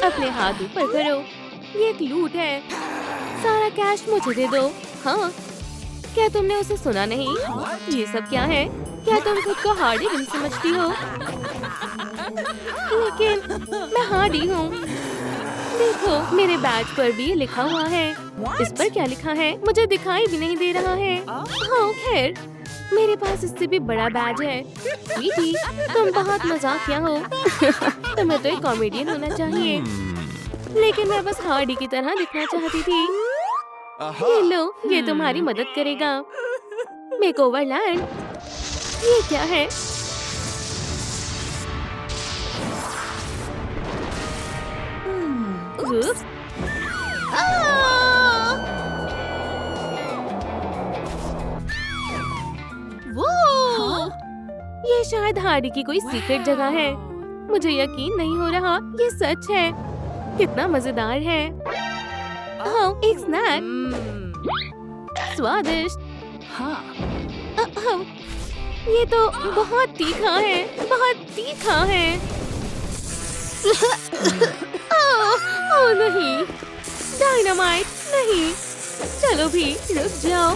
अपने हाथ ऊपर करो। ये एक लूट है। सारा कैश मुझे दे दो। हाँ, क्या तुमने उसे सुना नहीं? ये सब क्या है? क्या तुम खुद को हार्डी विन समझती हो? लेकिन मैं हार्डी हूँ। देखो, मेरे बैज पर भी लिखा हुआ है। इस पर क्या लिखा है मुझे दिखाई भी नहीं दे रहा है। हाँ खैर, मेरे पास इससे भी बड़ा बैज है। स्वीटी, तुम बहुत मजाकिया हो। तुम्हें तो एक कॉमेडियन होना चाहिए। लेकिन मैं बस हार्डी की तरह दिखना चाहती थी। ये लो, ये तुम्हारी मदद करेगा। Makeover land. ये क्या है? उफ। वो ये शायद हार्डी की कोई सीक्रेट जगह है। मुझे यकीन नहीं हो रहा ये सच है। कितना मजेदार है। हाँ, एक स्नैक। स्वादिष्ट। ये तो बहुत तीखा है, बहुत तीखा है। ओह नहीं, डायनामाइट नहीं। चलो भी, रुक जाओ।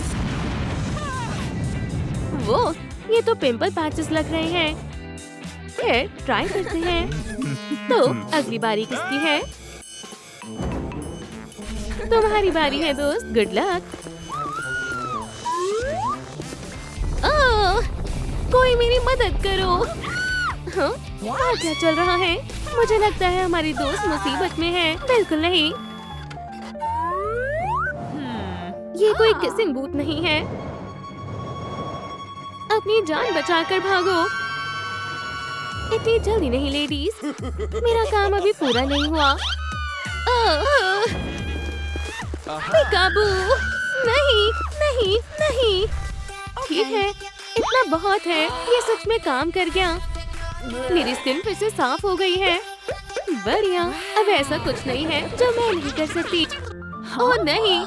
वो, ये तो पिंपल पैचेस लग रहे हैं। फिर ट्राई करते हैं। तो अगली बारी किसकी है? तुम्हारी बारी है दोस्त। Good luck. कोई मेरी मदद करो। हाँ, क्या चल रहा है? मुझे लगता है हमारी दोस्त मुसीबत में है। बिल्कुल नहीं। ये कोई किसिंग बूथ नहीं है। अपनी जान बचाकर भागो। इतनी जल्दी नहीं लेडीज, मेरा काम अभी पूरा नहीं हुआ। बेकाबू। नहीं नहीं नहीं। ठीक है, इतना बहुत है। ये सच में काम कर गया। मेरी स्किन फिर से साफ हो गई है। बढ़िया। अब ऐसा कुछ नहीं है जो मैं नहीं कर सकती। ओह नहीं,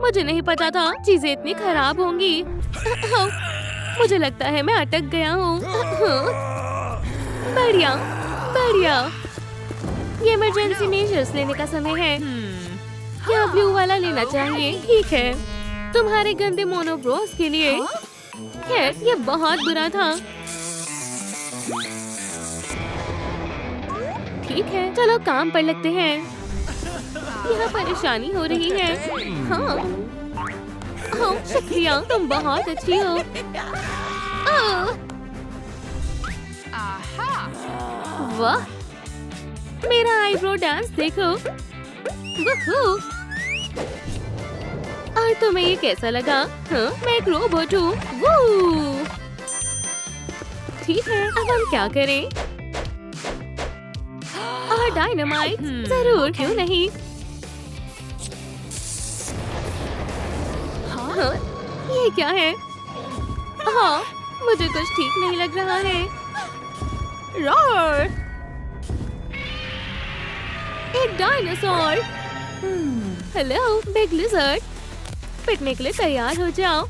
मुझे नहीं पता था चीजें इतनी खराब होंगी। मुझे लगता है मैं अटक गया हूँ। बढ़िया बढ़िया। ये इमरजेंसी मेजर्स लेने का समय है। क्या ब्लू वाला लेना चाहिए? ठीक है, तुम्हारे गंदे मोनोब्रोस के लिए। खैर, ये बहुत बुरा था। ठीक है, चलो काम पर लगते हैं। यहाँ परेशानी हो रही है। हाँ, हाँ, शुक्रिया, तुम बहुत अच्छी हो। वाह, मेरा आईब्रो डांस देखो। वूहू। और तुम्हें ये कैसा लगा? हाँ, मैं एक रोबोट हूँ। वू। ठीक है, अब हम क्या करें? और डायनामाइट जरूर, क्यों नहीं? हाँ, ये क्या है? हाँ, मुझे कुछ ठीक नहीं लग रहा है। रॉर! एक डायनासोर। हेलो बिग लिजर्ड, पिटने के लिए तैयार हो जाओ।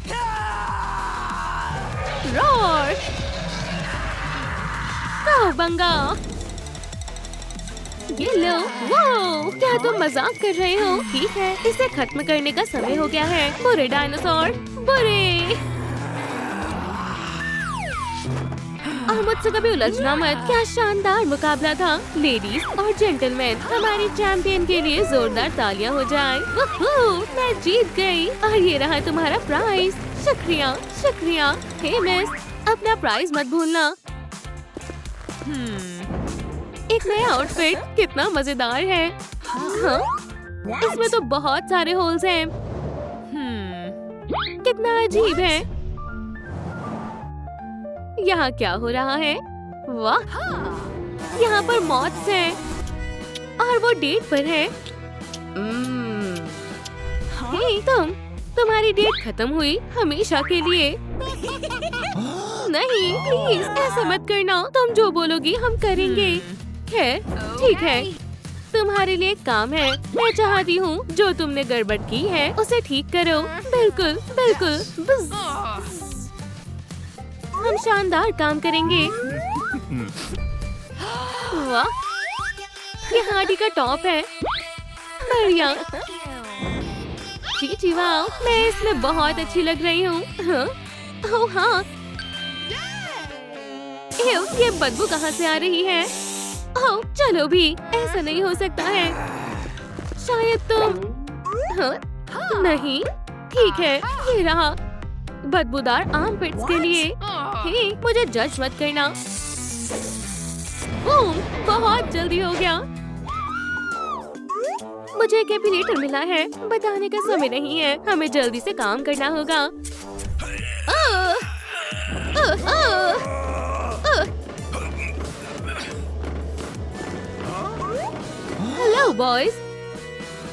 रॉर! बंगा। ये लो। वो, क्या तुम मजाक कर रहे हो? ठीक है, इसे खत्म करने का समय हो गया है। बुरे डायनासोर, बुरे। और मुझसे कभी उलझना मत। क्या शानदार मुकाबला था। लेडीज और जेंटलमैन, हमारी चैंपियन के लिए जोरदार तालियां हो जाए। मैं जीत गई और ये रहा तुम्हारा प्राइज। शुक्रिया शुक्रिया। हे मिस, अपना प्राइज मत भूलना। एक नया आउटफिट, कितना मजेदार है। हाँ, इसमें तो बहुत सारे होल्स हैं। कितना अजीब है। यहाँ क्या हो रहा है? वाह, यहाँ पर मॉथ्स हैं और वो डेट पर है। हे, तुम्हारी डेट खत्म हुई हमेशा के लिए। नहीं, प्लीज ऐसा मत करना। तुम जो बोलोगी हम करेंगे। खैर, ठीक है, तुम्हारे लिए एक काम है। मैं चाहती हूँ जो तुमने गड़बड़ की है उसे ठीक करो। बिल्कुल बिल्कुल। हम शानदार काम करेंगे। वाह, ये हार्डी का टॉप है। बढ़िया। जी वाह, मैं इसमें बहुत अच्छी लग रही हूँ। हाँ? ओह हाँ। ये बदबू कहाँ से आ रही है? ओह चलो भी, ऐसा नहीं हो सकता है। शायद तुम। हाँ? नहीं, ठीक है, ये रहा बदबूदार आर्मपिट्स के लिए। हे, मुझे जज मत करना। बहुत जल्दी हो गया। मुझे एक एपिलेटर मिला है। बताने का समय नहीं है, हमें जल्दी से काम करना होगा। हेलो बॉयज,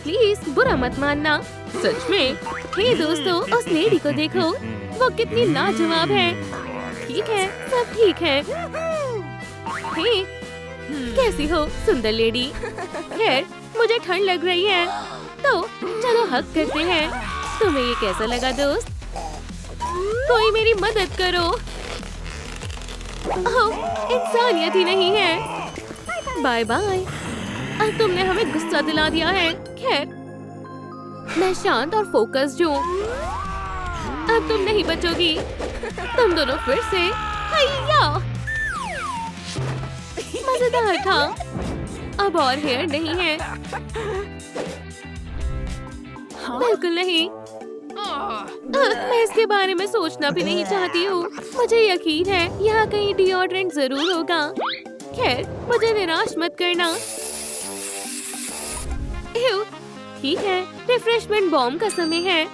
प्लीज बुरा मत मानना। सच में। हे दोस्तों, उस लेडी को देखो, वो कितनी लाजवाब है। ठीक है, सब ठीक है। हे, कैसी हो सुंदर लेडी? खैर, मुझे ठंड लग रही है, तो चलो हग करते हैं। तुम्हें ये कैसा लगा दोस्त? कोई मेरी मदद करो। ओह, इंसानियत ही नहीं है। Bye bye. अब तुमने हमें गुस्सा दिला दिया है। खैर, मैं शांत और फोकस्ड हूँ। अब तुम नहीं बचोगी। तुम दोनों फिर से। हैया! मजेदार था। अब और हेयर नहीं है। बिल्कुल नहीं। मैं इसके बारे में सोचना भी नहीं चाहती हूँ। मुझे यकीन है यहाँ कहीं डिओड्रेंट जरूर होगा। खैर, मुझे निराश मत करना। ठीक है, रिफ्रेशमेंट बॉम्ब का समय है।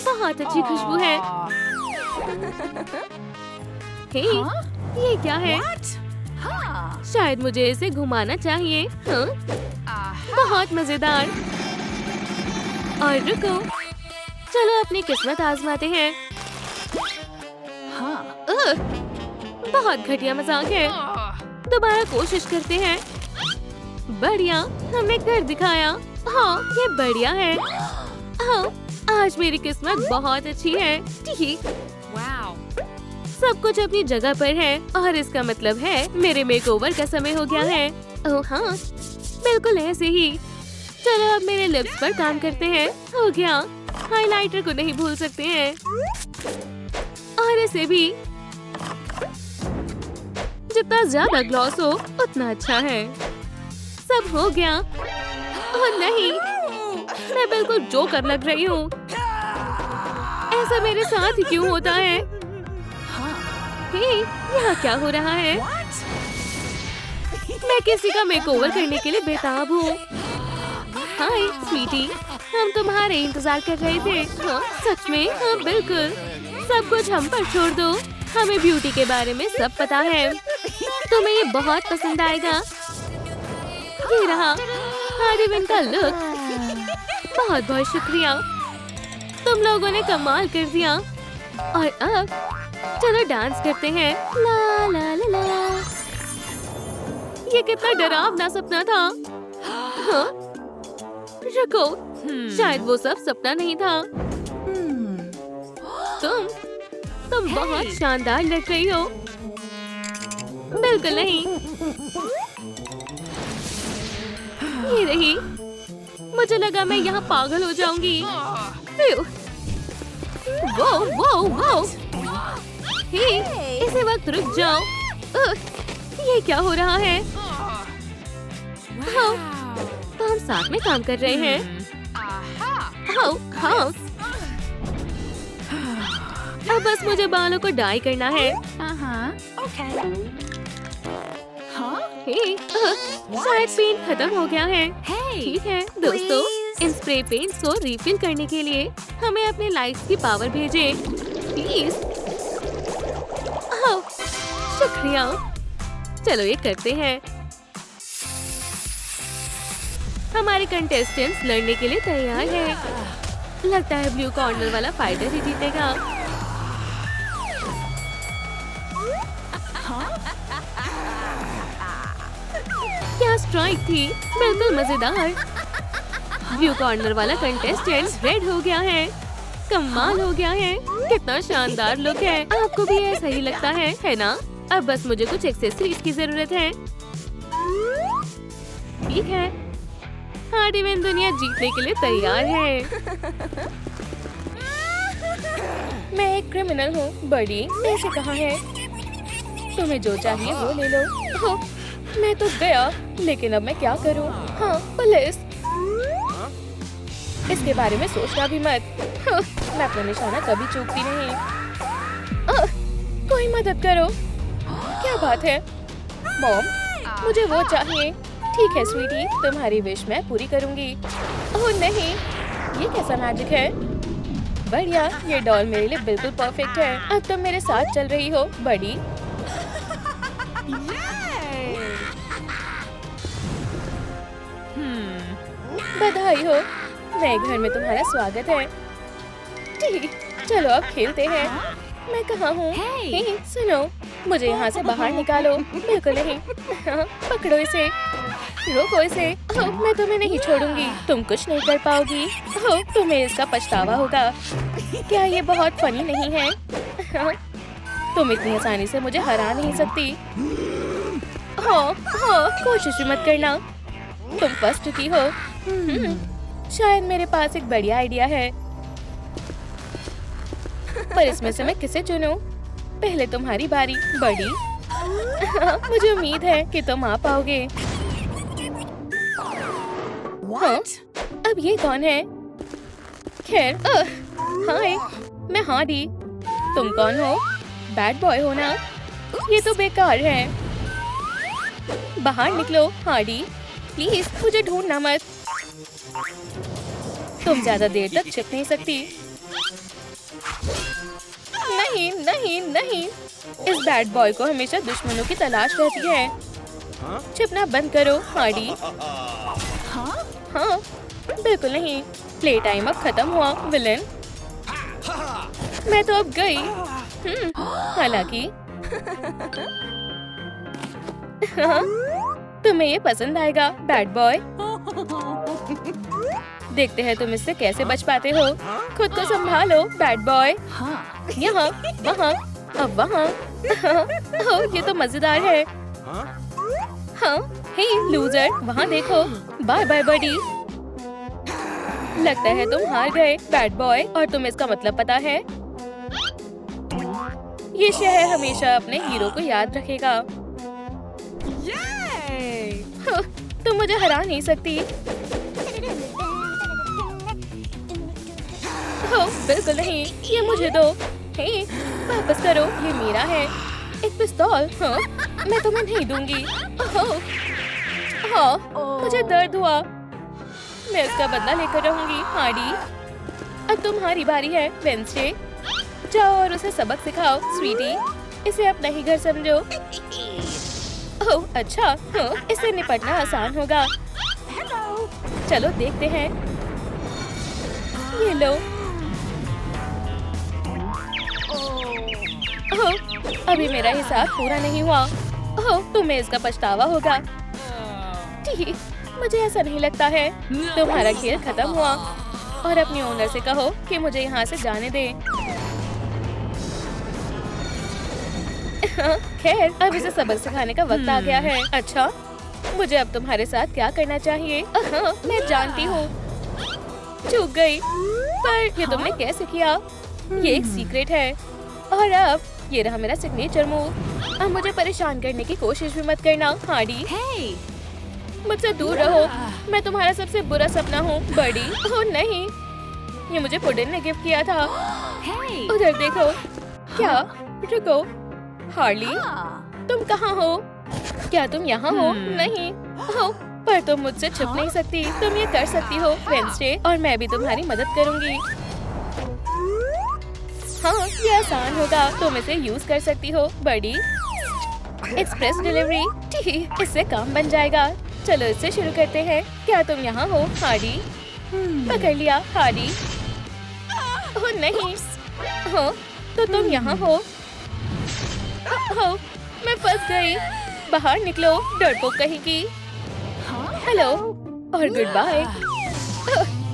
बहुत अच्छी खुशबू है। हे, ये क्या है? शायद मुझे इसे घुमाना चाहिए। हाँ? बहुत मजेदार। और रुको, चलो अपनी किस्मत आजमाते हैं। बहुत घटिया मजाक है। दोबारा कोशिश करते हैं। बढ़िया, हमने कर दिखाया। हाँ, ये बढ़िया है। हाँ, आज मेरी किस्मत बहुत अच्छी है। ठीक, सब कुछ अपनी जगह पर है और इसका मतलब है मेरे मेकओवर का समय हो गया है। ओह हाँ, बिल्कुल ऐसे ही। चलो अब मेरे लिप्स पर काम करते हैं। हो गया। हाइलाइटर को नहीं भूल सकते हैं, और इसे भी। जितना ज्यादा ग्लॉस हो उतना अच्छा है। सब हो गया। ओह नहीं, मैं बिल्कुल जोकर लग रही हूँ। ऐसा मेरे साथ ही क्यों होता है? हे, यहाँ क्या हो रहा है? मैं किसी का मेकओवर करने के लिए बेताब हूँ। हाय स्वीटी, हम तुम्हारे इंतजार कर रहे थे। हाँ, सच में? हाँ बिल्कुल। सब कुछ हम पर छोड़ दो, हमें ब्यूटी के बारे में सब पता है। तुम्हें ये बहुत पसंद आएगा। ये रहा हार्डी विन का लुक। बहुत बहुत शुक्रिया, तुम लोगों ने कमाल कर दिया। और अब चलो डांस करते हैं। ला ला ला ला। ये कितना डरावना सपना था। हाँ? रुको, शायद वो सब सपना नहीं था। तुम बहुत शानदार लग रही हो। बिल्कुल नहीं। ये रही। मुझे लगा मैं यहाँ पागल हो जाऊंगी। वो वो वो। हे, इसी वक्त रुक जाओ। ये क्या हो रहा है? हाँ, तो हम साथ में काम कर रहे हैं। हाँ, हाँ। अब बस मुझे बालों को डाई करना है। हे, शायद पेंट खत्म हो गया है। ठीक है दोस्तों, इन स्प्रे पेंट्स को रिफिल करने के लिए हमें अपने लाइट्स की पावर भेजें प्लीज। शुक्रिया। चलो ये करते हैं। हमारे कंटेस्टेंट्स लड़ने के लिए तैयार हैं। लगता है ब्लू कॉर्नर वाला फाइटर ही जीतेगा। क्या स्ट्राइक थी, बिल्कुल मजेदार। ब्लू कॉर्नर वाला कंटेस्टेंट रेड हो गया है। कमाल हो गया है। कितना शानदार लुक है। आपको भी ऐसा ही लगता है ना? अब बस मुझे कुछ एक्सेसरीज की जरूरत है। ठीक है, हार्डी वैन दुनिया जीतने के लिए तैयार है। मैं एक क्रिमिनल हूँ बड़ी, पैसे कहाँ हैं? तुम्हें जो चाहिए वो ले लो। हाँ, मैं तो गया, लेकिन अब मैं क्या करूँ? हाँ, पुलिस। इसके बारे में सोचना भी मत। हाँ, मैं अपना निशाना कभी चूकती नहीं। कोई मदद करो। क्या बात है? मॉम, मुझे वो चाहिए। ठीक है स्वीटी, तुम्हारी विश मैं पूरी करूंगी। ओह नहीं, ये कैसा मैजिक है? बढ़िया, ये डॉल मेरे लिए बिल्कुल परफेक्ट है। अब तुम मेरे साथ चल रही हो बड़ी। बधाई हो, नए घर में तुम्हारा स्वागत है। ठीक, चलो अब खेलते हैं। मैं कहाँ हूँ? हे, सुनो, मुझे यहाँ से बाहर निकालो। बिल्कुल नहीं। हाँ, पकड़ो इसे, रोको इसे। ओह, मैं तुम्हें नहीं छोड़ूंगी, तुम कुछ नहीं कर पाओगी। ओह, तुम्हें इसका पछतावा होगा। क्या ये बहुत फनी नहीं है? हाँ, तुम इतनी आसानी से मुझे हरा नहीं सकती। हाँ, हाँ, कोशिश भी मत करना, तुम फंस चुकी हो। शायद मेरे पास एक बढ़िया आइडिया है, पर इसमें से मैं किसे चुनूं? पहले तुम्हारी बारी बड़ी। मुझे उम्मीद है कि तुम आ पाओगे। हाँ, अब ये कौन है? खैर, हाय, मैं हार्डी। तुम कौन हो? बैड बॉय हो ना? ये तो बेकार है। बाहर निकलो हार्डी, प्लीज मुझे ढूंढना मत। तुम ज्यादा देर तक छिप नहीं सकती। नहीं नहीं नहीं, इस बैड बॉय को हमेशा दुश्मनों की तलाश रहती है। छिपना बंद करो हार्डी। हाँ, बिल्कुल नहीं। प्ले टाइम अब खत्म हुआ विलेन। मैं तो अब गई। हालांकि हाँ, तुम्हें ये पसंद आएगा बैड बॉय। देखते हैं तुम इससे कैसे बच पाते हो। खुद को संभालो बैड बॉय। यहाँ, वहाँ, अब वहाँ। ये तो मजेदार है। हाँ, हे लूजर, वहाँ देखो। Bye bye buddy. लगता है तुम हार गए बैड बॉय, और तुम्हें इसका मतलब पता है। ये शहर हमेशा अपने हीरो को याद रखेगा। तुम मुझे हरा नहीं सकती। बिल्कुल नहीं, ये मुझे दो। हे, वापस करो, ये मेरा है। एक पिस्तौल। हाँ, मैं तुम्हें नहीं दूंगी। हाँ, मुझे दर्द हुआ। मैं इसका बदला लेकर रहूंगी हार्डी। अब तुम्हारी बारी है वेंसडे। जाओ और उसे सबक सिखाओ स्वीटी। इसे अपना ही घर समझो। ओह अच्छा, हाँ, इससे निपटना आसान होगा। चलो देखते हैं। ये लो। ओह, अभी मेरा हिसाब पूरा नहीं हुआ। ओह, तुम्हें इसका पछतावा होगा। ठीक, मुझे ऐसा नहीं लगता है। तुम्हारा खेल खत्म हुआ, और अपनी ओनर से कहो कि मुझे यहाँ से जाने दे। खैर, अब इसे सबक सिखाने का वक्त आ गया है। अच्छा, मुझे अब तुम्हारे साथ क्या करना चाहिए? मैं जानती हूँ। चूक गई, पर ये तुमने कैसे किया? ये एक सीक्रेट है। और अब ये रहा मेरा सिग्नेचर मूव। अब मुझे परेशान करने की कोशिश भी मत करना हार्डी। मुझसे दूर रहो, मैं तुम्हारा सबसे बुरा सपना हूँ बड़ी। ओह नहीं, ये मुझे पुडिन ने गिफ्ट किया था। उधर देखो। क्या? रुको हार्ली, तुम कहाँ हो? क्या तुम यहाँ हो? नहीं हो, पर तुम मुझसे छुप नहीं सकती। तुम ये कर सकती हो वेंसडे, और मैं भी तुम्हारी मदद करूँगी। हाँ, ये आसान होगा। तुम इसे यूज कर सकती हो बड़ी। एक्सप्रेस डिलीवरी, ठीक, इससे काम बन जाएगा। चलो इससे शुरू करते हैं। क्या तुम यहाँ हो हार्डी? पकड़ लिया हार्डी। ओह नहीं, हो तो तुम यहाँ हो। हो, मैं फंस गई। बाहर निकलो डरपोक कहीं की। हेलो और गुड बाय।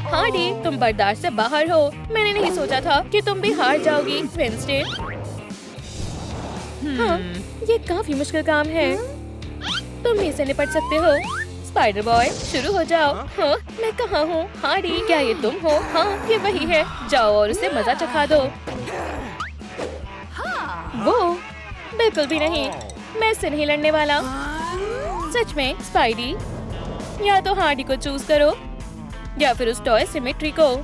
हार्डी, तुम बर्दाश्त से बाहर हो। मैंने नहीं सोचा था कि तुम भी हार जाओगी वेंसडे। हाँ, ये काफी मुश्किल काम है। तुम इसे निपट सकते हो। स्पाइडर बॉय शुरू हो जाओ। हाँ, मैं कहाँ हूँ? हार्डी, क्या ये तुम हो? हाँ, ये वही है। जाओ और उसे मजा चखा दो। वो बिल्कुल भी नहीं, मैं इससे नहीं लड़ने वाला। सच में स्पाइडी, या तो हार्डी को चूज करो या फिर उस टॉय सिमेट्री को।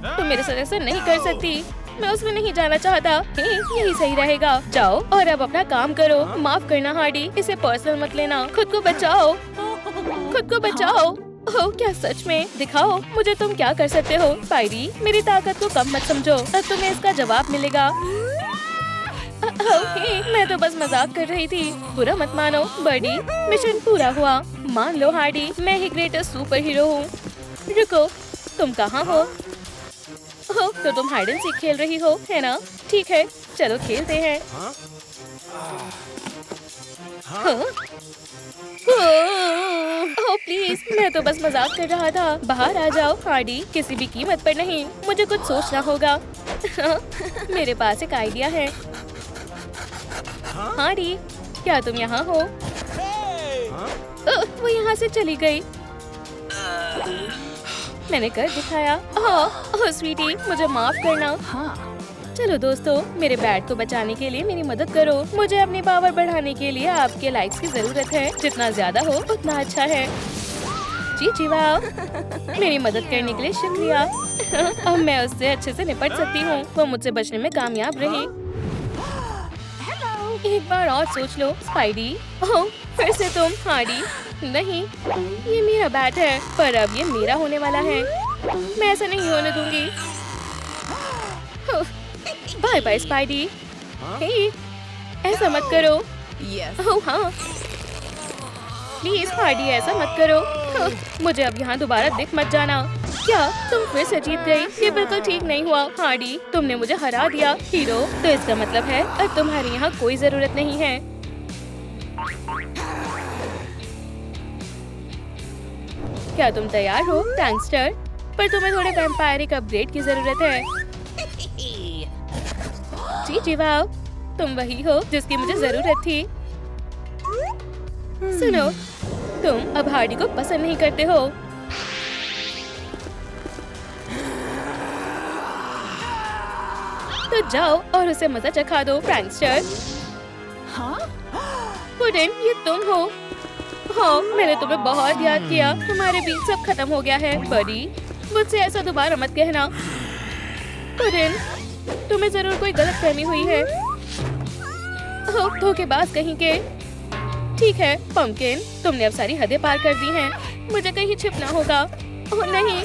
तुम मेरे साथ ऐसा नहीं कर सकती। मैं उसमें नहीं जाना चाहता। यही सही रहेगा। जाओ और अब अपना काम करो। माफ करना हार्डी, इसे पर्सनल मत लेना। खुद को बचाओ, खुद को बचाओ। ओह, क्या सच में? दिखाओ मुझे तुम क्या कर सकते हो। स्पाइडी, मेरी ताकत को कम मत समझो, अब तुम्हें इसका जवाब मिलेगा। मैं तो बस मजाक कर रही थी, बुरा मत मानो। बर्डी, मिशन पूरा हुआ। मान लो हार्डी, मैं ही ग्रेटेस्ट सुपर हीरो हूँ। रुको, तुम कहाँ हो? ओह, तो तुम हाइड एंड सीक खेल रही हो, है ना? ठीक है, चलो खेलते हैं। हाँ? ओह प्लीज, मैं तो बस मजाक कर रहा था। बाहर आ जाओ हार्डी, किसी भी कीमत पर नहीं। मुझे कुछ सोचना होगा। मेरे पास एक आइडिया है। हार्डी, क्या तुम यहाँ हो? वो यहाँ से चली गई। मैंने कर दिखाया। ओह स्वीटी, मुझे माफ करना। चलो दोस्तों, मेरे बैट को बचाने के लिए मेरी मदद करो। मुझे अपनी पावर बढ़ाने के लिए आपके लाइक्स की जरूरत है। जितना ज्यादा हो उतना अच्छा है। जी जी वाह, मेरी मदद करने के लिए शुक्रिया। अब मैं उससे अच्छे से निपट सकती हूँ। वो मुझसे बचने में कामयाब रही। एक बार और सोच लो स्पाइडी। ओह, फिर से तुम? हार्डी, नहीं, ये मेरा बैट है, पर अब ये मेरा होने वाला है। मैं ऐसा नहीं होने दूंगी। Bye bye spidey. हे, ऐसा मत करो। ओह हाँ, प्लीज हार्डी, ऐसा मत करो। मुझे अब यहाँ दोबारा दिख मत जाना। क्या तुम फिर से जीत गई? ये बिल्कुल ठीक नहीं हुआ हार्डी, तुमने मुझे हरा दिया। हीरो, तो इसका मतलब है अब तुम्हारी यहाँ कोई जरूरत नहीं है। क्या तुम तैयार हो टैंकस्टर? पर तुम्हें थोड़े वैम्पायरिक अपग्रेड की जरूरत है। जी जी वाह, तुम वही हो जिसकी मुझे जरूरत थी। सुनो, तुम अब हार्डी को पसंद नहीं करते हो। तो जाओ और उसे मजा चखा दो प्रैंकस्टर। पुडिन, ये तुम हो? हाँ, मैंने तुम्हें बहुत याद किया। हमारे बीच सब खत्म हो गया है। बड़ी, मुझसे ऐसा दोबारा मत कहना। पुडिन, तुम्हें जरूर कोई गलतफहमी हुई है। ओह, धोखेबाज कहीं के। ठीक है पंपकिन, तुमने अब सारी हदें पार कर दी हैं। मुझे कहीं छिपना होगा। ओह नहीं,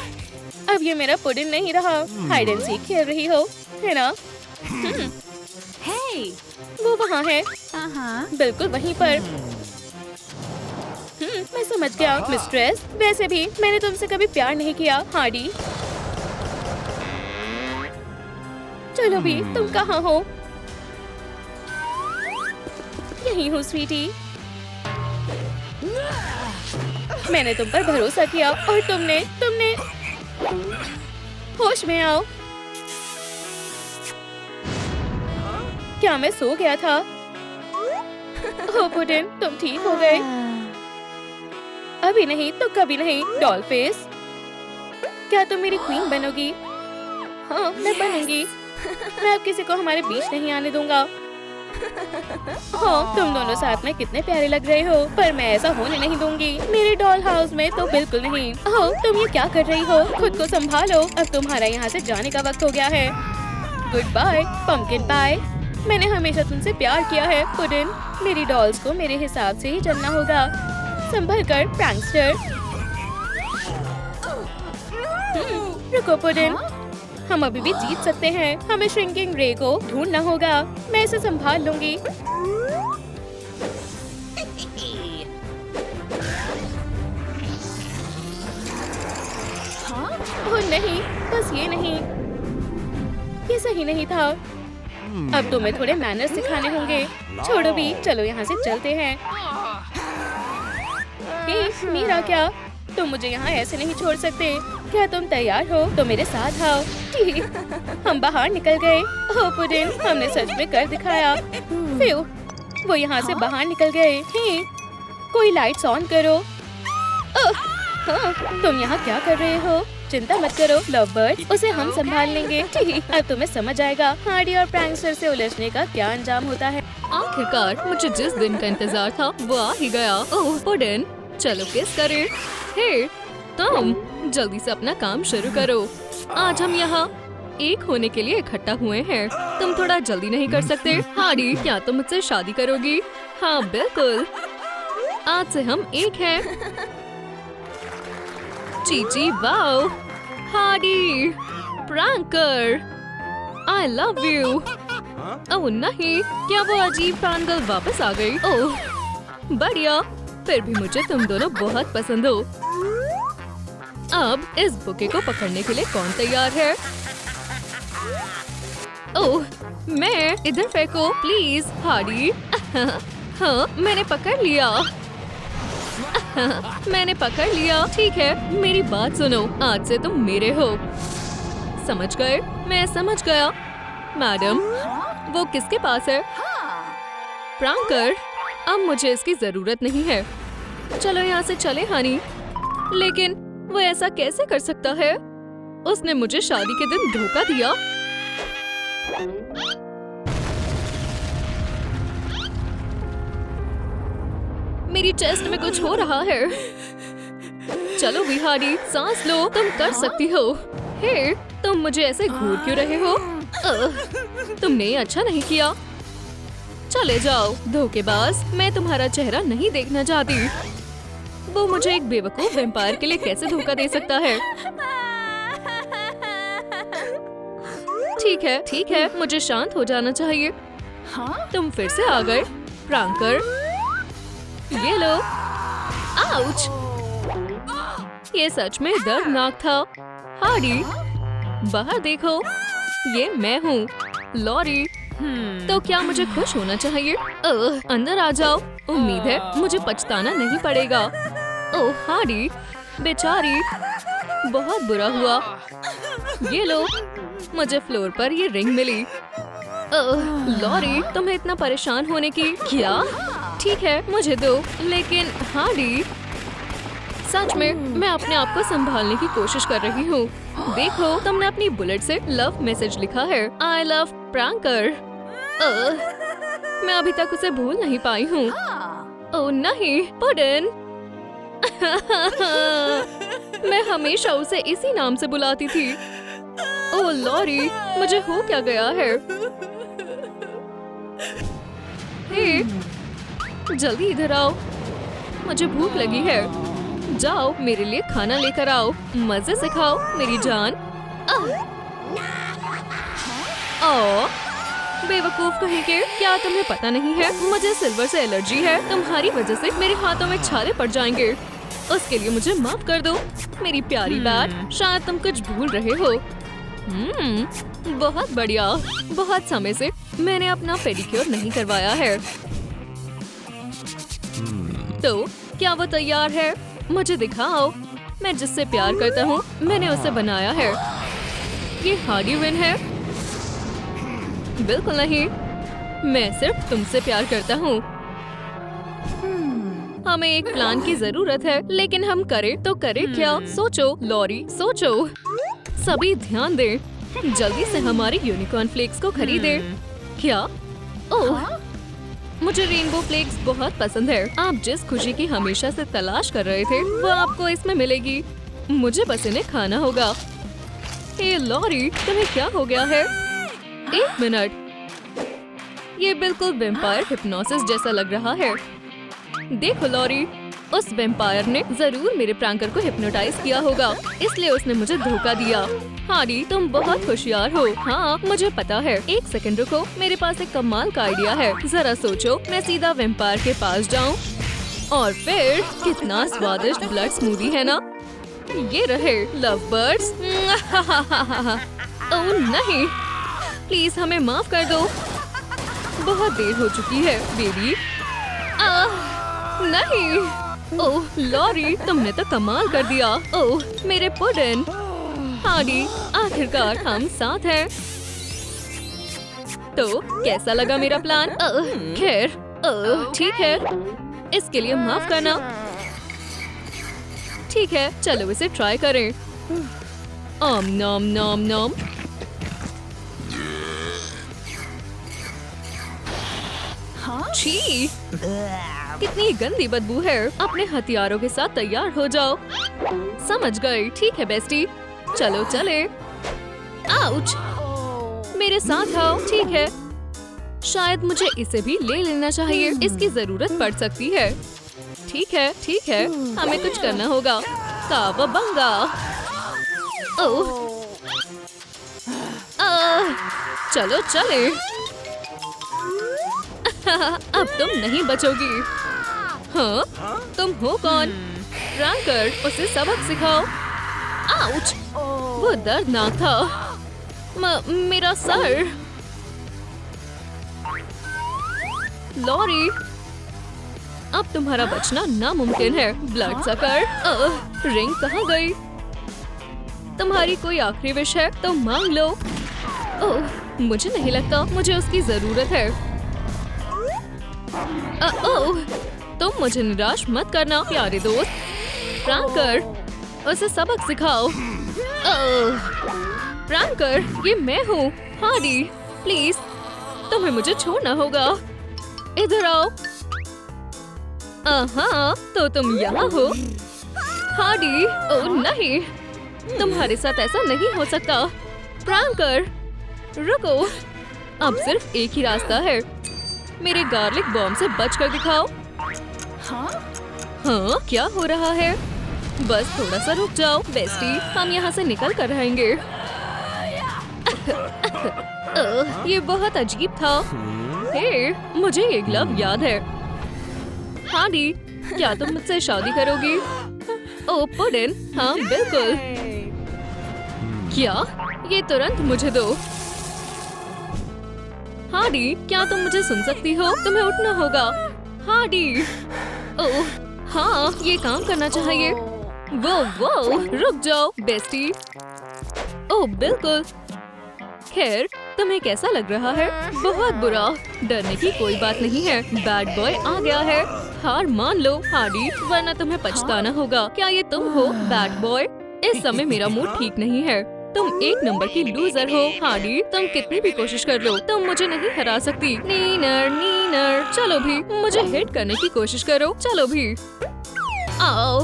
अब ये मेरा पुडिन नहीं रहा। हाइड एंड सीक खेल रही हो, है ना? Hey! वो वहाँ है, बिल्कुल वहीं पर। मैं समझ गया मिस्ट्रेस। वैसे भी मैंने तुमसे कभी प्यार नहीं किया हार्डी। चलो भी, तुम कहाँ हो? यहीं हूँ स्वीटी। मैंने तुम पर भरोसा किया और तुमने होश में आओ। क्या मैं सो गया था? ओह पुडिन, तुम ठीक हो गए? अभी नहीं तो कभी नहीं। डॉलफेस, क्या तुम मेरी क्वीन बनोगी? हाँ, मैं बनूंगी। मैं अब किसी को हमारे बीच नहीं आने दूंगा। हाँ, तुम दोनों साथ में कितने प्यारे लग रहे हो, पर मैं ऐसा होने नहीं दूंगी। मेरे डॉल हाउस में तो बिल्कुल नहीं। ओह, तुम ये क्या कर रही हो? खुद को संभालो, अब तुम्हारा यहाँ से जाने का वक्त हो गया है। गुड बाय पंपकिन पाई। मैंने हमेशा तुमसे प्यार किया है पुडिन। मेरी डॉल्स को मेरे हिसाब से ही चलना होगा। संभल कर प्रैंकस्टर। रुको पुडिन, हम अभी भी जीत सकते हैं। हमें श्रिंकिंग रे को ढूंढना होगा। मैं इसे संभाल लूंगी। ओह नहीं, बस ये नहीं, ये सही नहीं था। अब तुम्हें थोड़े मैनर्स सिखाने होंगे। छोड़ो भी, चलो यहाँ से चलते हैं। मीरा, क्या तुम मुझे यहाँ ऐसे नहीं छोड़ सकते? क्या तुम तैयार हो तो मेरे साथ आओ। ठीक, हम बाहर निकल गए। ओह पुडिन, हमने सच में कर दिखाया। फिर वो यहाँ से बाहर निकल गए। हे, कोई लाइट्स ऑन करो। हाँ, तुम यहाँ क्या कर रहे हो? चिंता मत करो लव बर्ड, उसे हम संभाल लेंगे। अब तुम्हें समझ आएगा हार्डी और प्रैंकस्टर से उलझने का क्या अंजाम होता है। आखिरकार मुझे जिस दिन का इंतजार था वो आ ही गया। ओह पुडिन, चलो किस करें। हे तुम जल्दी से अपना काम शुरू करो। आज हम यहाँ एक होने के लिए इकट्ठा हुए हैं। तुम थोड़ा जल्दी नहीं कर सकते? हार्डी, क्या तुम मुझसे शादी करोगी? हाँ बिल्कुल, आज से हम एक हैं। Chichi wow, Hardy, pranker, I love you. Oh नहीं, क्या वो अजीब फैनगर्ल वापस आ गई? ओह बढ़िया, फिर भी मुझे तुम दोनों बहुत पसंद हो। अब इस बुके को पकड़ने के लिए कौन तैयार है? ओह मैं, इधर फेंको प्लीज हार्डी। हाँ मैंने पकड़ लिया। मैंने पकड़ लिया। ठीक है, मेरी बात सुनो, आज से तुम मेरे हो, समझ गए? मैं समझ गया। मैडम, वो किसके पास है? प्रैंकर, अब मुझे इसकी जरूरत नहीं है। चलो यहाँ से चले हनी। लेकिन वो ऐसा कैसे कर सकता है? उसने मुझे शादी के दिन धोखा दिया। मेरी चेस्ट में कुछ हो रहा है। चलो भी हार्डी, सांस लो, तुम कर सकती हो। हे, तुम मुझे ऐसे घूर क्यों रहे हो? तुमने अच्छा नहीं किया। चले जाओ धोखेबाज, मैं तुम्हारा चेहरा नहीं देखना चाहती। वो मुझे एक बेवकूफ वैम्पायर के लिए कैसे धोखा दे सकता है? ठीक है, मुझे शांत हो जाना चाहिए। तुम फिर से आ गए प्रैंकर। ये लो। आउच! ये सच में दर्दनाक था। हार्डी, बाहर देखो, ये मैं हूँ, लॉरी। तो क्या मुझे खुश होना चाहिए? अंदर आ जाओ, उम्मीद है मुझे पछताना नहीं पड़ेगा। ओह हार्डी, बेचारी, बहुत बुरा हुआ। ये लो, मुझे फ्लोर पर ये रिंग मिली। लॉरी, तुम्हें इतना परेशान होने की क्या? ठीक है, मुझे दो। लेकिन हार्डी, सच में मैं अपने आप को संभालने की कोशिश कर रही हूँ। देखो, तुमने अपनी बुलेट से लव मैसेज लिखा है, आई लव प्रैंकर। मैं अभी तक उसे भूल नहीं पाई हूँ। ओह नहीं, पुडिन। मैं हमेशा उसे इसी नाम से बुलाती थी। ओह लॉरी, मुझे हो क्या गया है? हे, जल्दी इधर आओ, मुझे भूख लगी है। जाओ मेरे लिए खाना लेकर आओ, मजे से खाओ मेरी जान। बेवकूफ कहीं के, क्या तुम्हें पता नहीं है मुझे सिल्वर से एलर्जी है। तुम्हारी वजह से मेरे हाथों में छाले पड़ जाएंगे। उसके लिए मुझे माफ कर दो मेरी प्यारी बैट। शायद तुम कुछ भूल रहे हो। बहुत बढ़िया, बहुत समय से मैंने अपना पेडिक्योर नहीं करवाया है। तो क्या वो तैयार है? मुझे दिखाओ। मैं जिससे प्यार करता हूँ मैंने उसे बनाया है। ये हार्डी विन है? बिल्कुल नहीं, मैं सिर्फ तुमसे प्यार करता हूँ। हमें एक प्लान की जरूरत है, लेकिन हम करें तो करें क्या? सोचो लॉरी, सोचो। सभी ध्यान दें, जल्दी से हमारे यूनिकॉर्न फ्लेक्स को खरीदें। क्या? ओह, मुझे रेनबो फ्लेक्स बहुत पसंद है। आप जिस खुशी की हमेशा से तलाश कर रहे थे वो आपको इसमें मिलेगी। मुझे बस इन्हें खाना होगा। हे लॉरी, तुम्हें क्या हो गया है? एक मिनट, ये बिल्कुल वैम्पायर हिप्नोसिस जैसा लग रहा है। देखो लॉरी, उस वैम्पायर ने जरूर मेरे प्रैंकर को हिप्नोटाइज किया होगा, इसलिए उसने मुझे धोखा दिया। हार्डी, तुम बहुत होशियार हो। हाँ मुझे पता है। एक सेकंड रुको, मेरे पास एक कमाल का आइडिया है। जरा सोचो, मैं सीधा वैम्पायर के पास जाऊँ और फिर कितना स्वादिष्ट ब्लड स्मूदी है ना। ये रहे लव बर्ड्स। ओह नहीं, प्लीज हमें माफ कर दो, बहुत देर हो चुकी है बेबी। नहीं। ओह लॉरी, तुमने तो कमाल कर दिया। ओह मेरे पुडिन। हार्डी, आखिरकार हम साथ हैं। तो कैसा लगा मेरा प्लान? खैर, ठीक है, इसके लिए माफ करना। ठीक है, चलो इसे ट्राई करें। नॉम नॉम नॉम। छी, कितनी गंदी बदबू है। अपने हथियारों के साथ तैयार हो जाओ। समझ गई। ठीक है बेस्टी, चलो चले। आउच, मेरे साथ आओ। ठीक है, शायद मुझे इसे भी ले लेना चाहिए, इसकी जरूरत पड़ सकती है। ठीक है, ठीक है, हमें कुछ करना होगा। कावाबंगा। ओह, चलो चले। अब तुम नहीं बचोगी। हाँ, तुम हो कौन? रैंकर, उसे सबक सिखाओ। आउच, वो दर्दनाक था। मेरा सर। लॉरी, अब तुम्हारा बचना नामुमकिन है। Blood sucker. रिंग कहाँ गई? तुम्हारी कोई आखिरी विश है तो मांग लो। ओह, मुझे नहीं लगता मुझे उसकी जरूरत है। ओह, तुम मुझे निराश मत करना प्यारे दोस्त। रैंकर, उसे सबक सिखाओ। रैंकर, ये मैं हूँ, हार्डी। प्लीज, तुम्हें मुझे छोड़ना होगा। इधर आओ। हाँ, तो तुम यहाँ हो। हार्डी, ओह नहीं, तुम्हारे साथ ऐसा नहीं हो सकता। रैंकर, रुको, अब सिर्फ एक ही रास्ता है। मेरे गार्लिक बॉम्ब से बचकर दिखाओ। हाँ, क्या हो रहा है? बस थोड़ा सा रुक जाओ बेस्टी, हम यहाँ से निकल कर रहेंगे। ये बहुत अजीब था। हे, मुझे ये ग्लव याद है। हार्डी, क्या तुम मुझसे शादी करोगी? ओह पुडिन, हाँ बिल्कुल। क्या? ये तुरंत मुझे दो। हार्डी, क्या तुम मुझे सुन सकती हो? तुम्हें उठना होगा। हार्डी, ओह हाँ, ये काम करना चाहिए। वो, रुक जाओ बेस्टी। ओह बिल्कुल। खैर, तुम्हें कैसा लग रहा है? बहुत बुरा। डरने की कोई बात नहीं है, बैड बॉय आ गया है। हार मान लो हार्डी, वरना तुम्हें पछताना होगा। क्या ये तुम हो बैड बॉय? इस समय मेरा मूड ठीक नहीं है। तुम एक नंबर की लूजर हो हार्डी। तुम कितनी भी कोशिश कर लो, तुम मुझे नहीं हरा सकती। नीनर नीनर, चलो भी मुझे हिट करने की कोशिश करो। चलो भी। आओ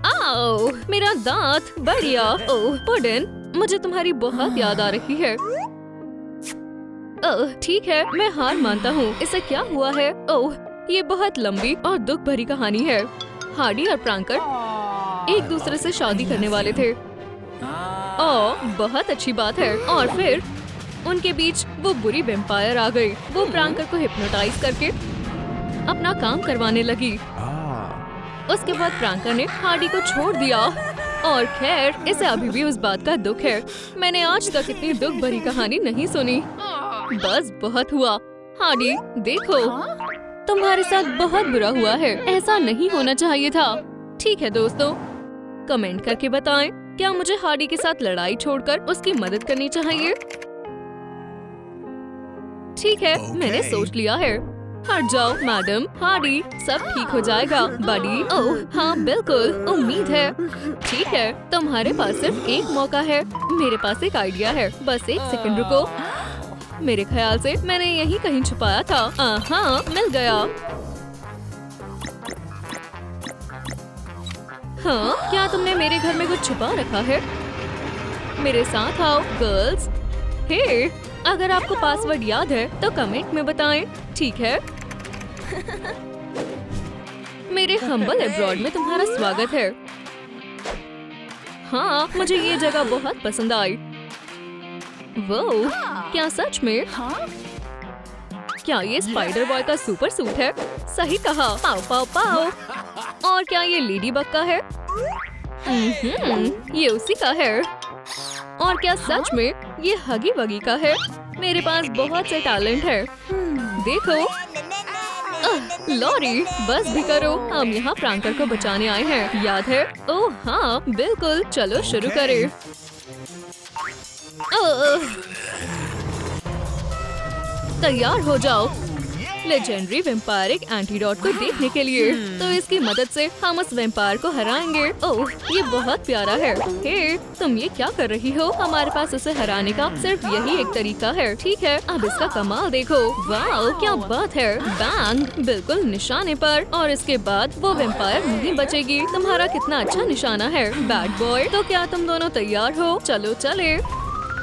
आओ, मेरा दांत। बढ़िया। ओह पुडिन, मुझे तुम्हारी बहुत याद आ रही है। ओह ठीक है, मैं हार मानता हूँ। इसे क्या हुआ है? ओह, ये बहुत लंबी और दुख भरी कहानी है। हार्डी और प्रैंकर एक दूसरे से शादी करने वाले थे। ओह, बहुत अच्छी बात है। और फिर उनके बीच वो बुरी वेम्पायर आ गई। वो प्रैंकर को हिप्नोटाइज करके अपना काम करवाने लगी। उसके बाद प्रैंकर ने हार्डी को छोड़ दिया। और खैर, इसे अभी भी उस बात का दुख है। मैंने आज तक इतनी दुख भरी कहानी नहीं सुनी। बस बहुत हुआ। हार्डी देखो, तुम्हारे साथ बहुत बुरा हुआ है। ऐसा नहीं होना चाहिए था। ठीक है दोस्तों, कमेंट करके बताएं, क्या मुझे हार्डी के साथ लड़ाई छोड़कर उसकी मदद करनी चाहिए? ठीक है, मैंने सोच लिया है। हट जाओ मैडम। हार्डी, सब ठीक हो जाएगा बडी। ओह हाँ बिल्कुल, उम्मीद है। ठीक है, तुम्हारे पास सिर्फ एक मौका है। मेरे पास एक आइडिया है, बस एक सेकंड रुको। मेरे ख्याल से मैंने यहीं कहीं छुपाया था। हाँ, मिल गया। हाँ, क्या तुमने मेरे घर में कुछ छुपा रखा है? मेरे साथ आओ गर्ल्स। हे, अगर आपको पासवर्ड याद है तो कमेंट में बताएं, ठीक है? मेरे हम्बल अब्रॉड में तुम्हारा स्वागत है। हाँ, मुझे ये जगह बहुत पसंद आई। वो, क्या सच में? क्या ये स्पाइडर बॉय का सुपर सूट है? सही कहा। पाओ पाओ पाओ। और क्या ये लेडी बग का है? ये उसी का है। और क्या सच में ये हगी वगी का है? मेरे पास बहुत से टैलेंट है। देखो। लॉरी, बस भी करो, हम यहाँ प्रैंकर को बचाने आए हैं, याद है? ओह हाँ बिल्कुल, चलो शुरू करें। तैयार हो जाओ लेजेंडरी वेम्पायरिक एंटीडोट को देखने के लिए। तो इसकी मदद से हम उस वेम्पायर को हराएंगे। ओह, ये बहुत प्यारा है। हे, तुम ये क्या कर रही हो? हमारे पास उसे हराने का सिर्फ यही एक तरीका है। ठीक है, अब इसका कमाल देखो। वाह, क्या बात है। बैंग, बिल्कुल निशाने पर। और इसके बाद वो वेम्पायर नहीं बचेगी। तुम्हारा कितना अच्छा निशाना है बैड बॉय। तो क्या तुम दोनों तैयार हो? चलो चले।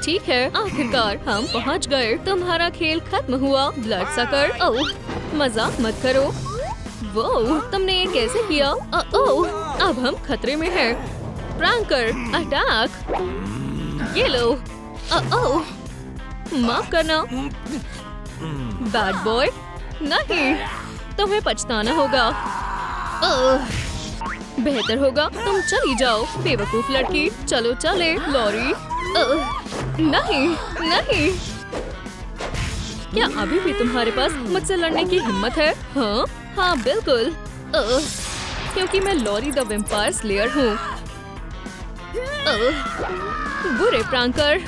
ठीक है, आखिरकार हम पहुंच गए। तुम्हारा खेल खत्म हुआ ब्लड सकर। ओह, मजाक मत करो। वो तुमने ये कैसे किया? ओह, अब हम खतरे में हैं। प्रैंकर अटैक। ये लो। ओह, माफ करना बैड बॉय। नहीं, तुम्हें पछताना होगा। ओह, बेहतर होगा तुम चली जाओ बेवकूफ लड़की। चलो चले लॉरी। नहीं नहीं, क्या अभी भी तुम्हारे पास मुझसे लड़ने की हिम्मत है? हाँ हाँ बिल्कुल। क्योंकि मैं लॉरी द वेम्पायर स्लेयर हूँ। बुरे प्रैंकर।